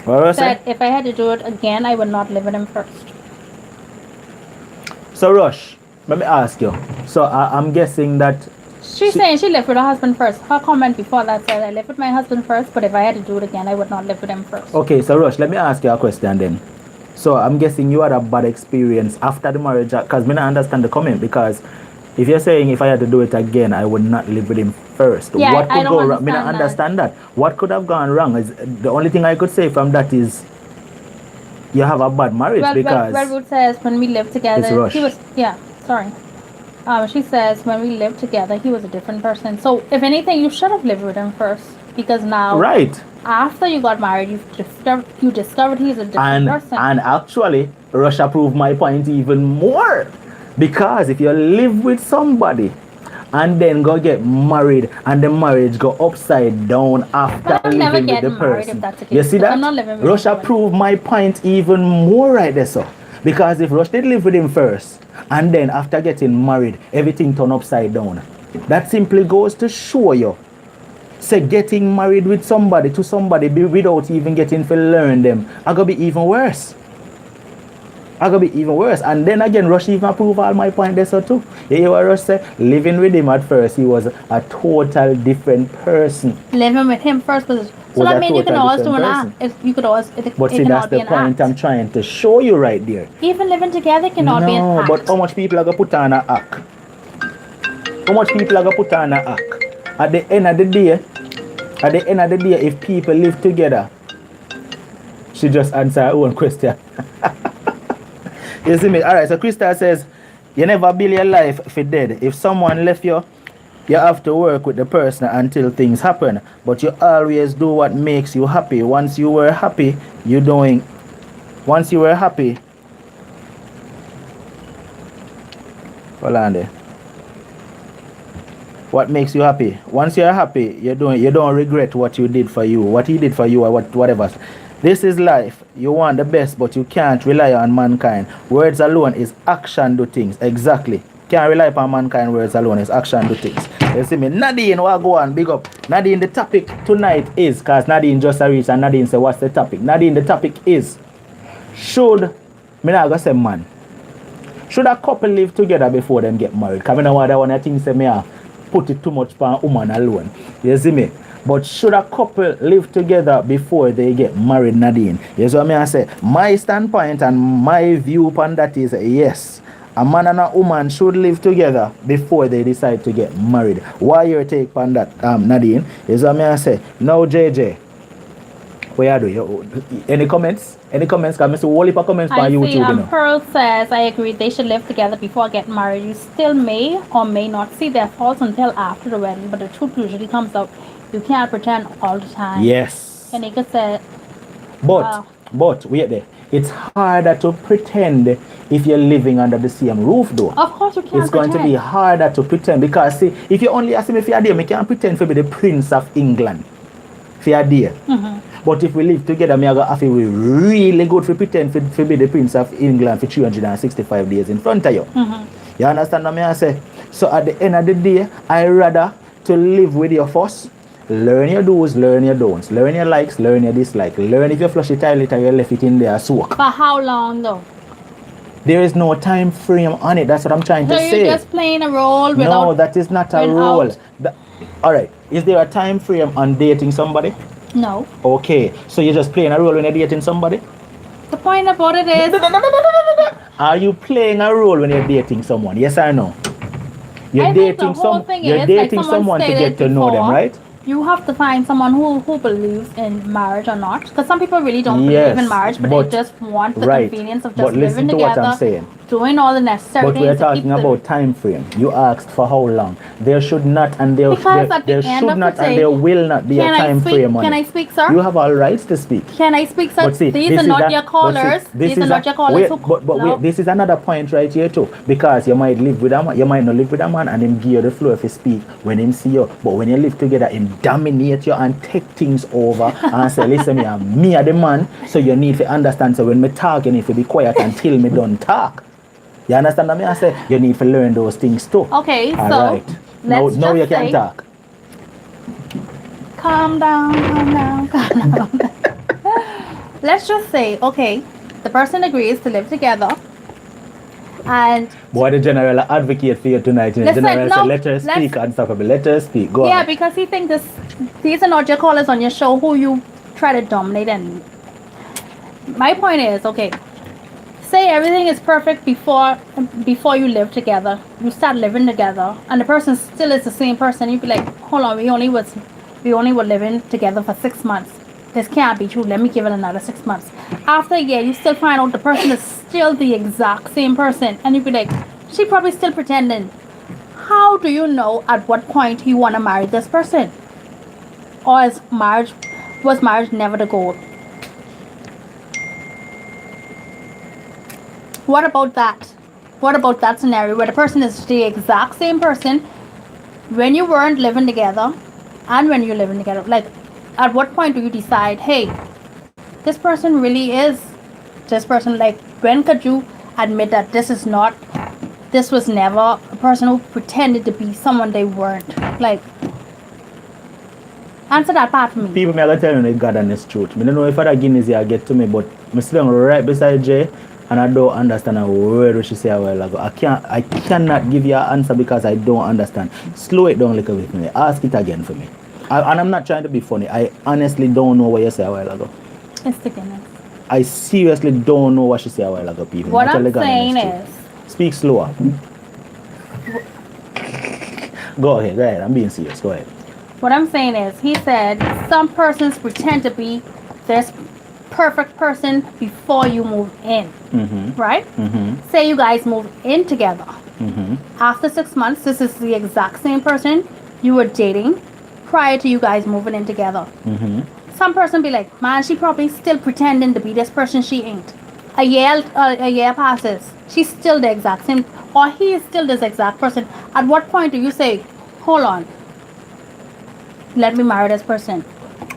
What Rush Said there? if I had to do it again, I would not live with him first. So Rush, let me ask you. So I'm guessing that She's saying she lived with her husband first. Her comment before that said, I lived with my husband first, but if I had to do it again, I would not live with him first. okay, so Rush, let me ask you a question then. So I'm guessing you had a bad experience after the marriage, because me not understand the comment, because if you're saying if I had to do it again, I would not live with him first. Yeah, what could I don't go wrong? Me not understand understand that. What could have gone wrong? Is the only thing I could say from that is you have a bad marriage because Well, Ruth says when we lived together, It's Rush. he was, yeah, sorry. She says when we lived together, he was a different person. So if anything, you should have lived with him first, because now, right. after you got married, you discovered he's a different person. And actually, Russia proved my point even more. Because if you live with somebody and then go get married and the marriage go upside down after But I'm never living with the getting married person. if that's the You case, see because that? I'm not living with Russia anyone. proved my point even more right there, so. Because if Rush did live with him first and then after getting married, everything turned upside down. That simply goes to show you. Say getting married with somebody to somebody without even getting to learn them are gonna be even worse. I gonna be even worse. And then again, Rush even prove all my point there so too. You hear what Rush say? Living with him at first, he was a total different person. Living with him first was so Was that a means you can total always do an different act. If you could always it But see, can that's all be the an point act. I'm trying to show you right there. Even living together can all be an No, act. but how much people are gonna put on a act? How much people are gonna put on a act? At the end of the day, if people live together, she just answer her own question. You see me? Alright, so Crystal says, you never build your life for dead. If someone left you, you have to work with the person until things happen. But you always do what makes you happy. Once you were happy, hold on there. What makes you happy? Once you're happy, you don't regret what you did for you, what he did for you, or whatever. This is life. You want the best, but you can't rely on mankind. Words alone is action do things. Exactly. Can't rely upon mankind. Words alone is action do things. You see me? Nadine, what go on? Big up. Nadine, the topic tonight is, because Nadine just reached and Nadine said, what's the topic? Nadine, the topic is, should, me not gonna say man, should a couple live together before them get married? Because I know what I want to think, say me put it too much for a woman alone. You see me? But should a couple live together before they get married, Nadine? You see what I say? My standpoint and my view upon that is yes. A man and a woman should live together before they decide to get married. Why your take upon that, Nadine? You see what I say? Now, JJ, where do you? Any comments? Any comments? Because I see a whole heap of comments on YouTube. See, You know. Pearl says, I agree, they should live together before getting married. You still may or may not see their faults until after the wedding, but the truth usually comes out. You can't pretend all the time. Yes. And Nika said, But wait there. It's harder to pretend if you're living under the same roof, though. of course you can't It's going to be harder to pretend because see, if you only ask me if you're there, me can't pretend to be the Prince of England. If you're there. But if we live together, me I have to be really good for pretend to be the Prince of England for 365 days in front of you. You understand what I say? So at the end of the day, I rather to live with you first. Learn your do's, learn your don'ts. Learn your likes, learn your dislikes. Learn if you flush the toilet or you left it in there soak. For how long though? There is no time frame on it. That's what I'm trying to So say. you're just playing a role without... No, that is not a role. Alright, is there a time frame on dating somebody? No. Okay, so you're just playing a role when you're dating somebody? The point about it is... Are you playing a role when you're dating someone? Yes or no? You're I think the whole thing you're is, dating like someone to stated get to know them, before, right? You have to find someone who believes in marriage or not. Because some people really don't believe in marriage, but they just want the convenience of just living together, what I'm saying. doing all the necessary But things. we're talking about time frame. You asked for how long. There should not and there will not be a time frame on Can it. I speak, sir? You have all rights to speak. Can I speak, sir? But see, These are not your callers. These are not your callers. Wait, this is another point right here too. Because you might live with a man, you might not live with a man and him give you the floor if you speak when him see you. But when you live together, him dominate you and take things over and say, listen, me are the man, so you need to understand. So when me talk, you need to be quiet until me don't talk. You understand what I say? You need to learn those things too. Okay, all so right. Now you can talk. Calm down. Let's just say, okay, the person agrees to live together. And boy, the general advocate for you tonight. The general said, let her speak and stuff. Let her speak. Go on. Yeah, because he thinks these are not your callers on your show who you try to dominate. And my point is, okay, say everything is perfect before you live together. You start living together, and the person still is the same person. You'd be like, hold on, we only were living together for 6 months. This can't be true. Let me give it another 6 months. After a year, you still find out the person is still the exact same person, and you'd be like, she probably still pretending. How do you know at what point you want to marry this person? Or was marriage never the goal? What about that? What about that scenario where the person is the exact same person when you weren't living together and when you're living together? Like, at what point do you decide, hey, this person really is this person? Like, when could you admit that this was never a person who pretended to be someone they weren't? Like, answer that part for me. People may tell you the God and the truth. I don't know if other Guineas here get to me, but I'm sitting right beside Jay and I don't understand a word what she said a while ago. I cannot give you an answer because I don't understand. Slow it down a little bit for me. Ask it again for me. And I'm not trying to be funny. I honestly don't know what you said a while ago. It's the Guinness. I seriously don't know what she said a while ago, people. What Naturally, I'm God saying knows is, too. Speak slower. Go ahead. I'm being serious. Go ahead. what I'm saying is, he said some persons pretend to be this perfect person before you move in, right? Say you guys move in together. After 6 months, this is the exact same person you were dating prior to you guys moving in together. Some person be like, man, she probably still pretending to be this person she ain't. A year passes, she's still the exact same, or he is still this exact person. At what point do you say, hold on, let me marry this person?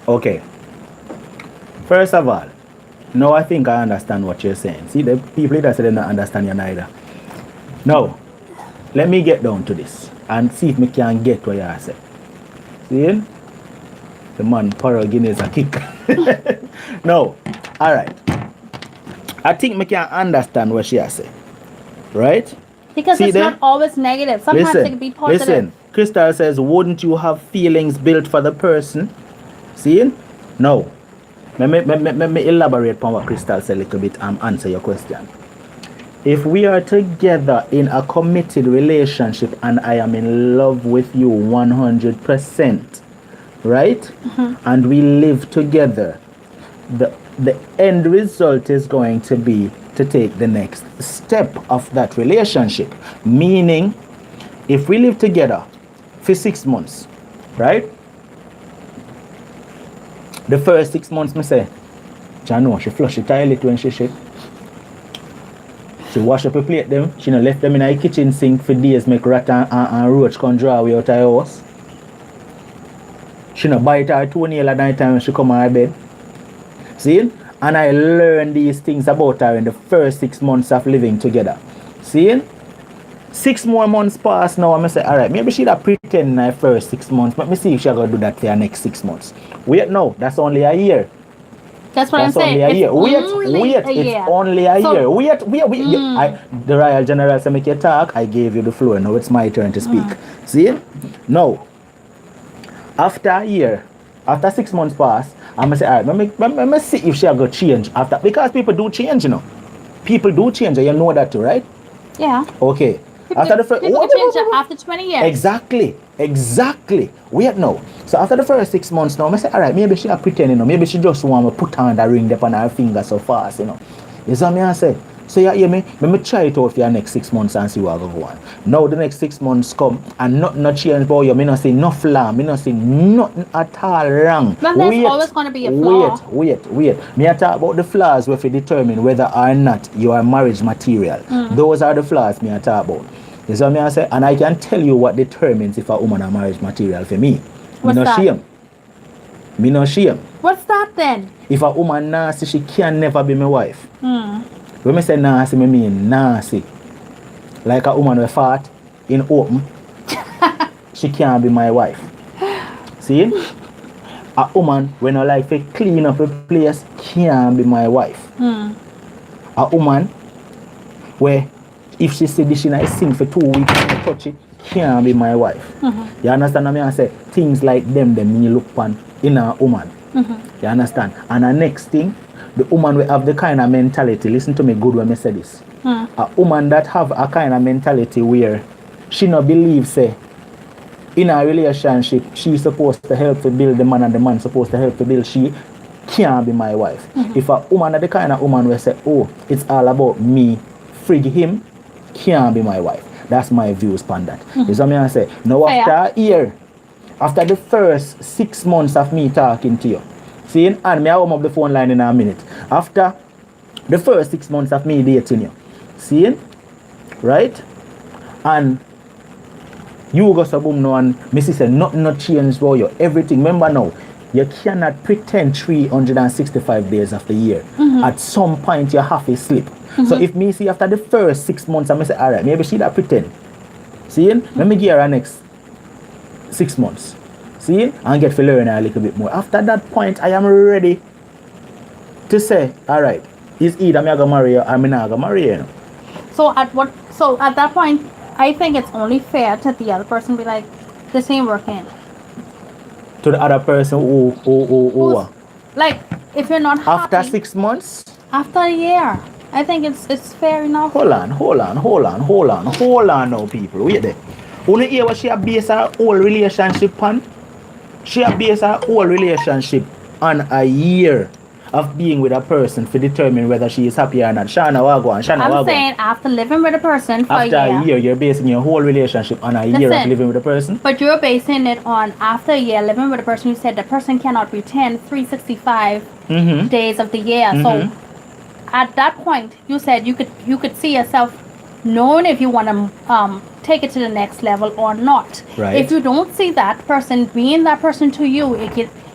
Okay. First of all, now I think I understand what you're saying. See, the people that say they don't understand you neither. Now, let me get down to this and see if we can get what you say. See? The man Pearl Guinness a kick. No, alright. I think we can understand what she has said. Right? Because See it's there? not always negative. Sometimes it can be positive. Listen. Crystal says, wouldn't you have feelings built for the person? See? No. Let me elaborate on what Crystal said a little bit and answer your question. If we are together in a committed relationship and I am in love with you 100%, right? And we live together, the end result is going to be to take the next step of that relationship. Meaning, if we live together for 6 months, right? The first 6 months, me say, Jano, she flush the toilet when she shit. She wash up her plate them. She no left them in her kitchen sink for days, make rat and roach come draw away out of her house. She no bite her toenail at night time when she come out of bed. See? And I learned these things about her in the first 6 months of living together. See? 6 more months pass now, and I say, alright, maybe she'd have pretend in her first 6 months. Let me see if she's going to do that for her next 6 months. Wait, no, that's only a year. That's what I'm That's saying. only a year. Wait, a year. it's only a So- year. Wait. The Royal General said, make you talk. I gave you the floor. Now it's my turn to speak. See? Now, after a year, after 6 months pass, I'm going to say, all right, let me see if she'll go change after. Because people do change, you know. People do change. You know that too, right? Yeah. Okay. People After the first... people can change it after 20 years. Exactly. Wait now. So after the first 6 months now, I say, alright, maybe she'll pretend, you know. Maybe she just want to put on the ring up on her finger so fast, you know. You see what I say? So you hear me? Let me try it out for your next 6 months and see what will go on. Now the next 6 months come and nothing not change about you. Me not say no flaw. Me not say nothing at all wrong. But there's always going to be a flaw. Wait. Me I talk about the flaws where you determine whether or not you are marriage material. Those are the flaws me I talk about. You see what I say? And I can tell you what determines if a woman are marriage material for me. What's Me no that? shame. Me no shame. What's that then? If a woman nasty, she can never be my wife. When I say nasty, I mean nasty. Like a woman with fat in open, she can't be my wife. See? A woman when I like to clean up a place can't be my wife. A woman where if she see this in a sink for 2 weeks and touch it, can't be my wife. You understand what I say? Things like them me look upon in a woman. You understand? And the next thing, the woman will have the kind of mentality. Listen to me good when I say this. A woman that have a kind of mentality where she not believe say in a relationship she's supposed to help to build the man and the man supposed to help to build she, can't be my wife. If a woman are the kind of woman will say, oh, it's all about me, frig him, can't be my wife. That's my views on that. You see what I say? Now after a year, after the first 6 months of me talking to you, seeing, and me I warm up the phone line in a minute. After the first 6 months of me dating you, seeing, right? And you go so boom now and me say nothing not changed about you. Everything. Remember now, you cannot pretend 365 days of the year. At some point you have to slip. So if me see after the first 6 months, I say, alright, maybe she that pretend. Seeing? Let me give her next 6 months. See? And get to learn her a little bit more. After that point, I am ready to say, alright, It's either me I go marry you or me not go marry you. So at that point, I think it's only fair to the other person be like, this ain't working. To the other person who Who's- like, if you're not after happy, 6 months. after a year, I think it's fair enough. Hold on now, people. Wait there. Wanna hear what she a base her whole relationship on? She a base her whole relationship on a year of being with a person to determine whether she is happy or not. Shana Wagwan, Shana I'm Wagwan. saying after living with a person for After a year, you're basing your whole relationship on a year of Listen. living with a person. but you're basing it on after a year living with a person. You said the person cannot pretend 365 Mm-hmm. days of the year. So at that point, you said you could see yourself knowing if you want to take it to the next level or not. Right. If you don't see that person being that person to you,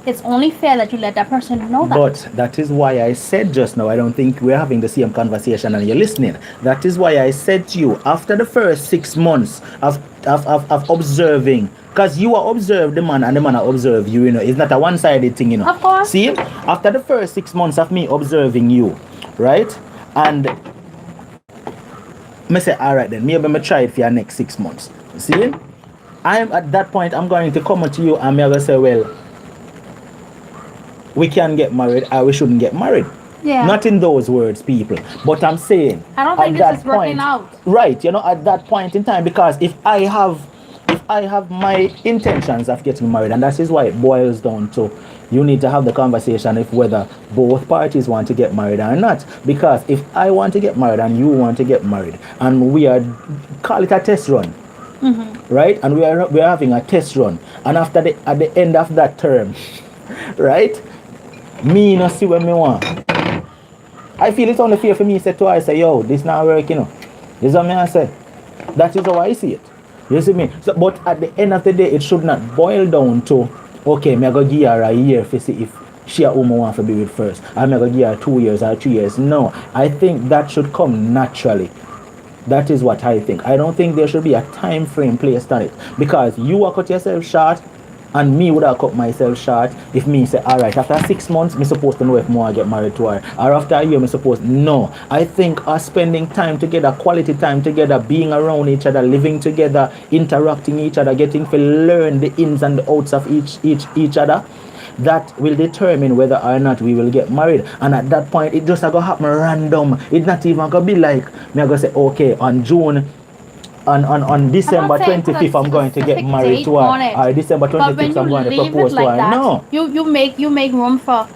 it's only fair that you let that person know that. But that is why I said just now, I don't think we're having the same conversation and you're listening. That is why I said to you, after the first 6 months of observing, because you are observe the man and the man are observe you, you know, it's not a one-sided thing, you know. Of course. See, after the first 6 months of me observing you, right? And me say, all right then, maybe me try it for your next 6 months. See? I'm at that point, I'm going to come to you and me going to say, well, we can get married or we shouldn't get married. Yeah. Not in those words, people. But I'm saying I don't think at this that is working point, out. right, you know, at that point in time, because if I have my intentions of getting married, and that is why it boils down to you need to have the conversation if whether both parties want to get married or not. Because if I want to get married and you want to get married, and we are call it a test run, right? And we are having a test run, and after at the end of that term, right? Me not see what me want. I feel it's only fair for me to say twice, say, yo, this not working, you know. This is what I say. That is how I see it. You see me? So, but at the end of the day, it should not boil down to, okay, me go give her a year to see if she or whom I want to be with first. I'm going to give her 2 years or 3 years. No, I think that should come naturally. That is what I think. I don't think there should be a time frame placed on it. Because you will cut yourself short, and me would have cut myself short if me say, all right, after 6 months, me supposed to know if more I get married to her. Or after a year, me supposed no. I think us spending time together, quality time together, being around each other, living together, interacting each other, getting to learn the ins and the outs of each other, that will determine whether or not we will get married. And at that point, it just going to happen random. It's not even going to be like, me going to say, okay, on June, on December 25th, I'm going to get married to her. Or December 25th, I'm going to propose to her. No. You make room for,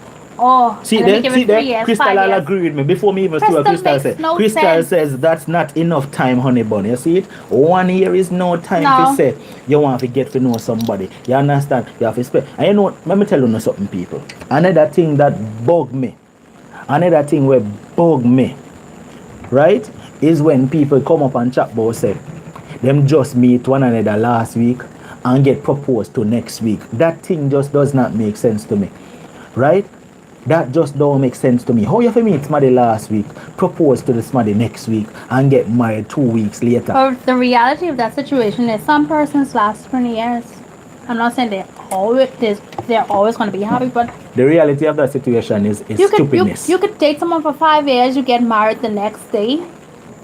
See let me give it 3 there, years, Crystal 5 will years. agree with me. Before me even see what Crystal Crystal makes says. no Crystal sense. says that's not enough time, honey bun. You see it? 1 year is no time No. to say you want to get to know somebody. You understand? You have to spend. And you know, let me tell you something, people. Another thing that bug me, right, is when people come up and chat about say, them just meet one another last week and get proposed to next week. That thing just does not make sense to me. Right? That just don't make sense to me. How you fi meet somebody last week, propose to the somebody next week, and get married 2 weeks later? But the reality of that situation is some persons last 20 years. I'm not saying they're always going to be happy, but The reality of that situation is stupidness. you could date someone for 5 years, you get married the next day,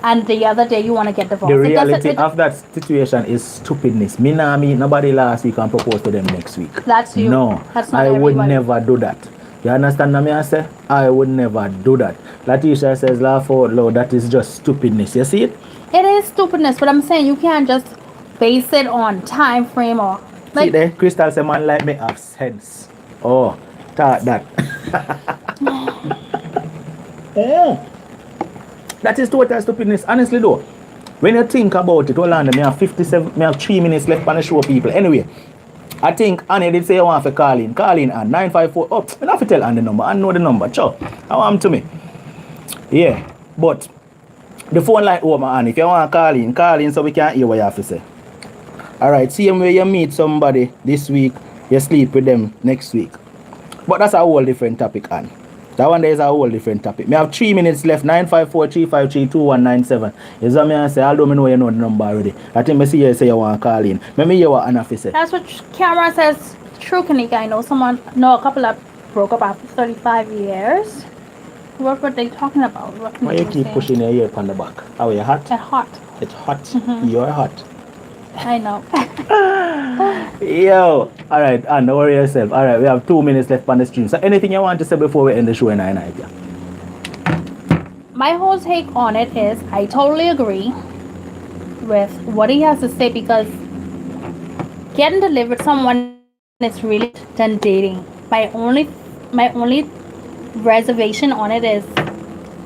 and the other day you want to get divorced. The reality of that situation is stupidness. Me nah meet nobody last week and propose to them next week. That's you. No, That's not I would everybody. never do that. You understand what I say? I would never do that. Latisha says, laugh out loud, that is just stupidness. You see it? It is stupidness, but I'm saying you can't just base it on time frame or See like there? Crystal say, man like me have sense. Oh, thought that. Oh. That is total stupidness. Honestly though, when you think about it, hold on, me have 3 minutes left on the show, people. Anyway, I think Annie did say you want to call in. Call in at 954. Oh, I have to tell Annie the number. I know the number. Sure. I want to me. Yeah. But the phone line open, Annie. If you want to call in so we can hear what you have to say. Alright, same way you meet somebody this week, you sleep with them next week. But that's a whole different topic, Annie. That one there is a whole different topic. Me have 3 minutes left. 954-353-2197. You see me and say, although me know you know the number already. I think me see you say you want to call in. Let me hear what Anna say. that's what Cameron says. True, Kanika. I know a couple that broke up after 35 years. What were they talking about? What Why you were keep saying? pushing your ear on the back? Are you hot? They're hot. It's hot. Mm-hmm. You're hot. I know. Yo. Alright, and don't worry yourself. Alright, we have 2 minutes left on the stream. So anything you want to say before we end the show in night? Yeah? My whole take on it is I totally agree with what he has to say because getting to live with someone is really than dating. My only reservation on it is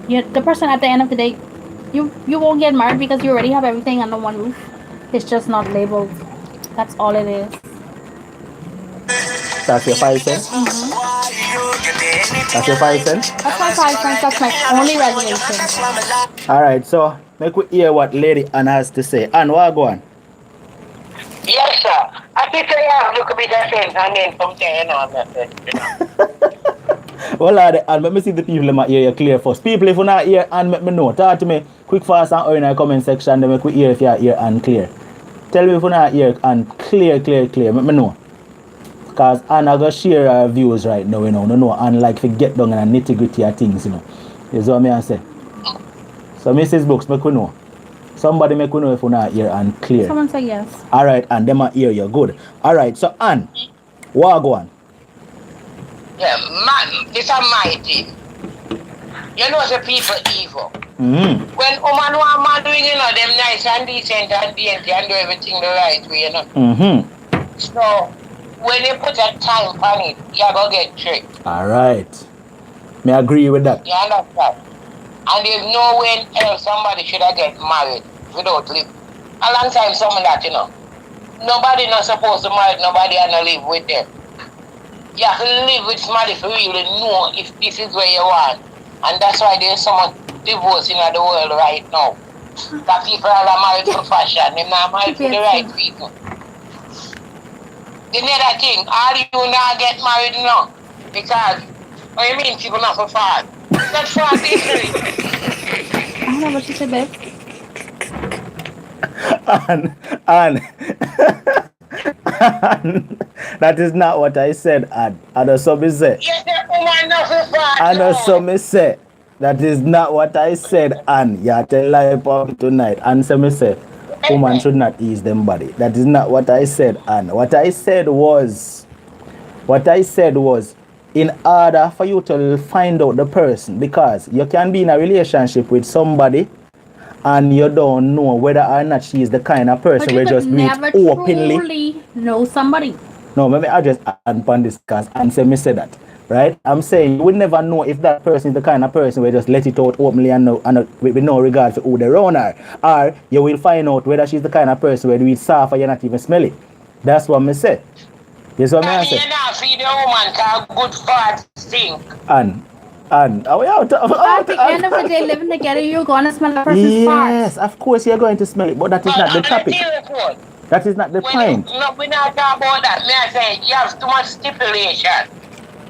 the person at the end of the day you won't get married because you already have everything under one roof. It's just not labeled. That's all it is. That's your 5 cents? Mm-hmm. That's your 5 cents? That's my 5 cents. That's my only reservation. Alright, so make we hear what Lady Ann has to say. Ann, what go on? Yes, sir. I think I have look a bit of sense and then from there, you know, I'm not saying. Well, Ann, let me see the people in my ear clear first. People, if you're not here, Ann, let me know. Talk to me quick, fast, and in the comment section. Then make we hear if you're here and clear. Tell me if you're not here and clear. Let me know. Because Ann I go share her views right now, you know, and like to get down in the nitty-gritty of things, you know. You see what I say? So Mrs. Brooks, make we know. Somebody make we know if you're not here and clear. Someone say yes. Alright, and them are here, you're good. Alright, so Ann, what go on? Yeah, man, this is my thing. You know the people evil. Mm-hmm. When woman want man doing, you know, them nice and decent and dainty and do everything the right way, you know. Mm-hmm. So when you put a time on it, you're gonna get tricked. Alright. Me agree with that. You understand? And there's no way else somebody should have get married without live. A long time someone that, you know. Nobody not supposed to marry nobody and not live with them. You have to live with somebody if you really know if this is where you want. And that's why there's so much divorce in the world right now. That people are married for fashion, they're not married for the right people. The other thing, all you not get married now. Because, what you mean people not for fun? That's for different. I don't know what you said, babe. And that is not what I said, Ann. And also me say. Yes, the woman not for fun. And also me say. That is not what I said, Ann. You tell lie about tonight. And so me say, woman should not ease them body. That is not what I said, Ann. What I said was, in order for you to find out the person, because you can be in a relationship with somebody and you don't know whether or not she is the kind of person But where you just could meet never openly. truly know somebody. No, maybe I just upon this because and say me say that. Right? I'm saying you would never know if that person is the kind of person where just let it out openly and with no regard for who they're around her. Or you will find out whether she's the kind of person where do it soft or you're not even smelly. That's what me say. That's what I say. You not feed the woman cause good fart stink. And are we out of At the end of the day, living together, you're gonna smell the person's yes, farts. of course you're going to smell it, but that is not the topic. That is not the point. No, we're not talking about that. Me I say you have too much stipulation.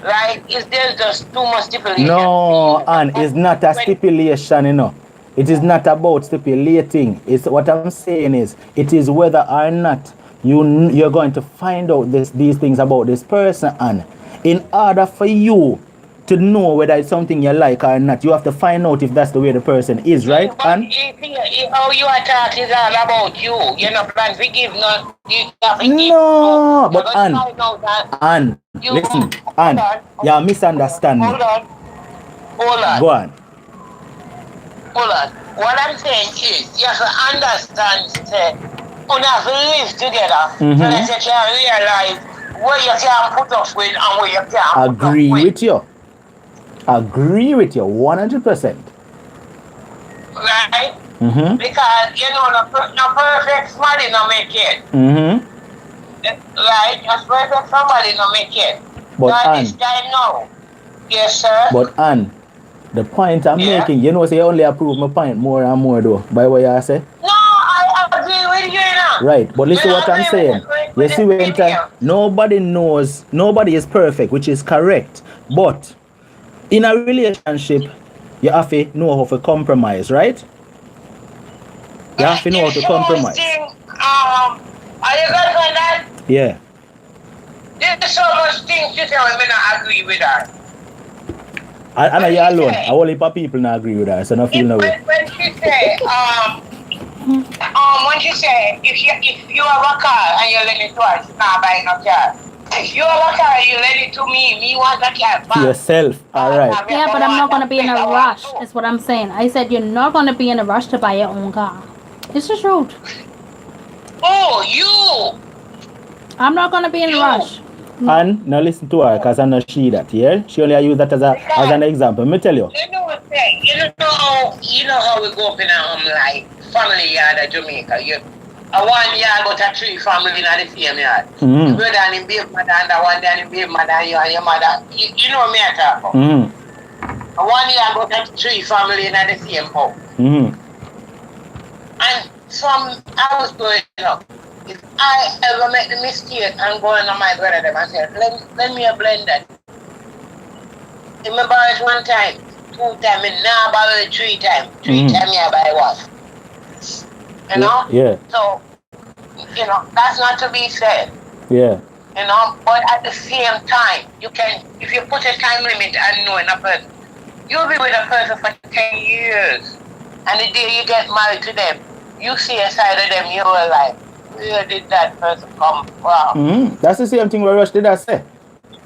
Right? Is there just too much stipulation? No, and it's not a stipulation, you know. It is not about stipulating. It's what I'm saying is, it is whether or not you're going to find out these things about this person, and in order for you to know whether it's something you like or not, you have to find out if that's the way the person is, right? But And how you are talking is all about you. You're not planning to give no. no, but Ann, listen, Ann, you're misunderstanding. Hold on. Go on. Hold on. What I'm saying is, you have to understand, say, you have to live together so that you can realize where you can put up with and where you can't Agree with you. Agree with you 100%. Right? Because, you know, no perfect somebody no make it. Right? No perfect somebody no make it. But this time now. Yes, sir. But Ann, the point I'm making, you know, say you only approve my point more and more though, by what you say? No, I agree with you now. Right, but listen what I'm saying. You see when nobody knows, nobody is perfect, which is correct. But in a relationship, you have to know how to compromise, right? You have to know how to compromise. Are you good for that? I know you're alone. A whole heap of people not agree with her, so no feel no way. When she say, when she say, if you have a car and you lend it to us, she's not buying a car. If you have a car and you lend it to me want a car back. To yourself, alright. Yeah, but I'm not gonna be in a rush. Is what I'm saying. I said you're not gonna be in a rush to buy your own car. It's the truth. Oh, you! I'm not gonna be in a rush. And now listen to her, because I know she that, yeah? She only use that as an example. Let me tell you. You know what I'm saying? You know how we go up in a like family yard at Jamaica. A one yard but a three family in the same yard. Mm-hmm. The brother and him baby mother and the one and him baby mother and you and your mother. You know me I talk about. Mm-hmm. A 1 year but a three family in the same house. Mm-hmm. And I was growing up. If I ever make the mistake and go on my brother them and say, let me a blender. Remember it 1 time, 2 times, and now borrow it 3 times. 3 times I buy one. You know? Yeah. So, that's not to be said. Yeah. But at the same time, you can, if you put a time limit and know in a person, you'll be with a person for 10 years. And the day you get married to them, you see a side of them, you were like, where did that person come from? Mm-hmm. That's the same thing Rush did I say.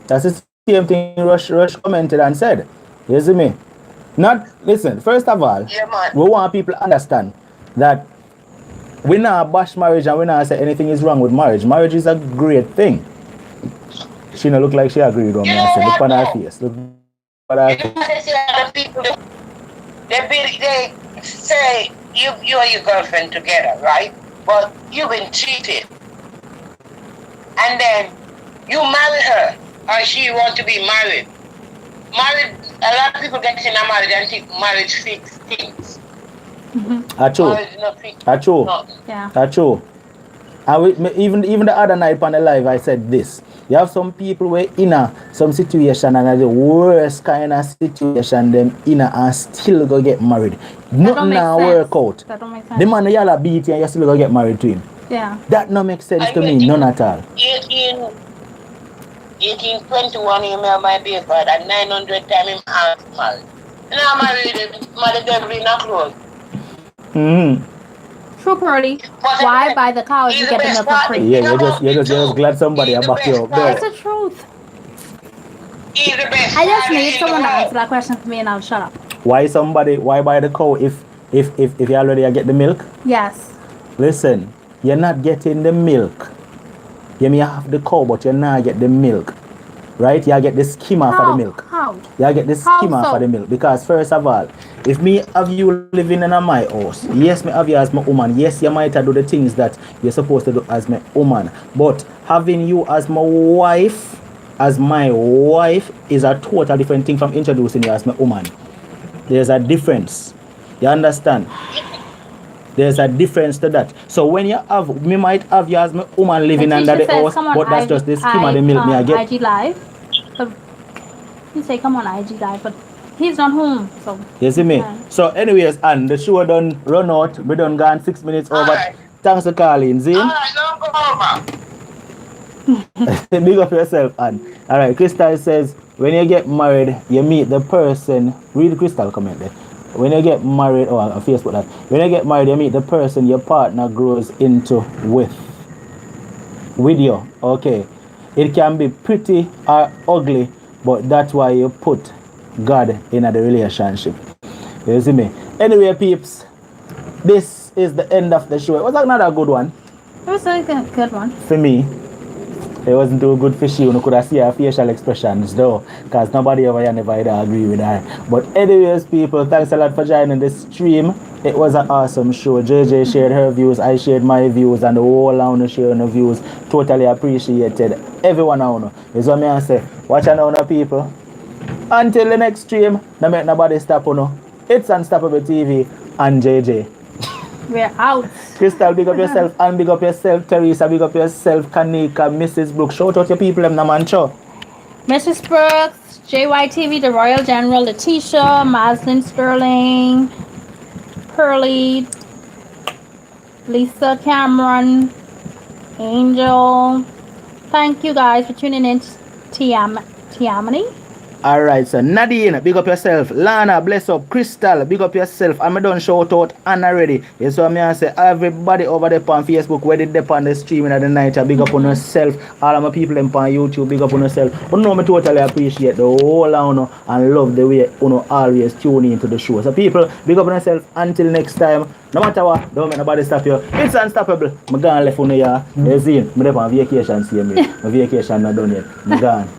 That's the same thing Rush commented and said. You see me? Listen, first of all, we want people to understand that we not bash marriage and we not say anything is wrong with marriage. Marriage is a great thing. She don't look like she agreed with me. I said, look on her face. Look at her face. They say you and your girlfriend together, right? But you've been cheated. And then you marry her, or she want to be married. A lot of people get in a marriage and think marriage fix things. True. True. Yeah. True. And even the other night on the live, I said this. You have some people who are in some situation and are the worst kind of situation them in and still go get married. Nothing now work out. That don't make sense. The man y'all beat you and you still go get married to him. Yeah. That no make sense to me, none at all. 1821 you marry my baby father and 900 times him asked married. Now married him, the devil in a clothes. True, Pearly. Why buy the cow if you get the milk for free? Yeah, you're just glad somebody back you up there. That's the truth. He's the best. I just need someone to answer that question for me and I'll shut up. Why buy the cow if you already get the milk? Yes. Listen, you're not getting the milk. You may have the cow, but you not get the milk. Right? You get the skimmer for the milk. How? You get the skimmer for the milk. Because first of all, if me have you living in my house, yes, me have you as my woman. Yes, you might do the things that you're supposed to do as my woman. But having you as my wife is a total different thing from introducing you as my woman. There's a difference. You understand? There's a difference to that. So when me might have you as my woman living under the house, but that's just the skim of the milk me I get. IG Live. He say come on IG Live, but he's not home. So you see me? So anyways, and the show done run out. We done gone 6 minutes over. Right. Thanks for calling, Zin. Alright, don't go over. Big up yourself, Ann. Alright, Crystal says, when you get married, you meet the person. Read Crystal comment there. When you get married, on Facebook that. When you get married, you meet the person your partner grows into with you. Okay. It can be pretty or ugly, but that's why you put God in the relationship. You see me? Anyway, peeps, this is the end of the show. It was another good one. it was a good one. For me. It wasn't too good for she. You could have seen her facial expressions though, because nobody ever never agree with her. But anyways, people, thanks a lot for joining this stream. It was an awesome show. JJ shared her views, I shared my views, and the whole round sharing the views. Totally appreciated. Everyone now. Is what I say. Watch out now, people. Until the next stream, don't make nobody stop on. It's Unstoppable TV and JJ. We're out. Crystal, big up yourself, and big up yourself, Teresa, big up yourself, Kanika, Mrs. Brooks. Shout out your people, them, man, show. Mrs. Brooks, JYTV, the Royal General, Letitia, Maslin Sterling, Pearly, Lisa Cameron, Angel. Thank you guys for tuning in to Tiamani. Alright, so Nadine, big up yourself. Lana, bless up. Crystal, big up yourself. I'm done shout out Anna already. Yes, so I say everybody over there on Facebook, where did they on the streaming at the night, big up on yourself. All of my people them on YouTube, big up on yourself. But no, I totally appreciate the whole of and love the way you always tune into the show. So people, big up on yourself. Until next time, no matter what, don't make nobody stop you. It's unstoppable. I'm gone left on here. You see, I'm on vacation, see me. My vacation not done yet. I'm gone.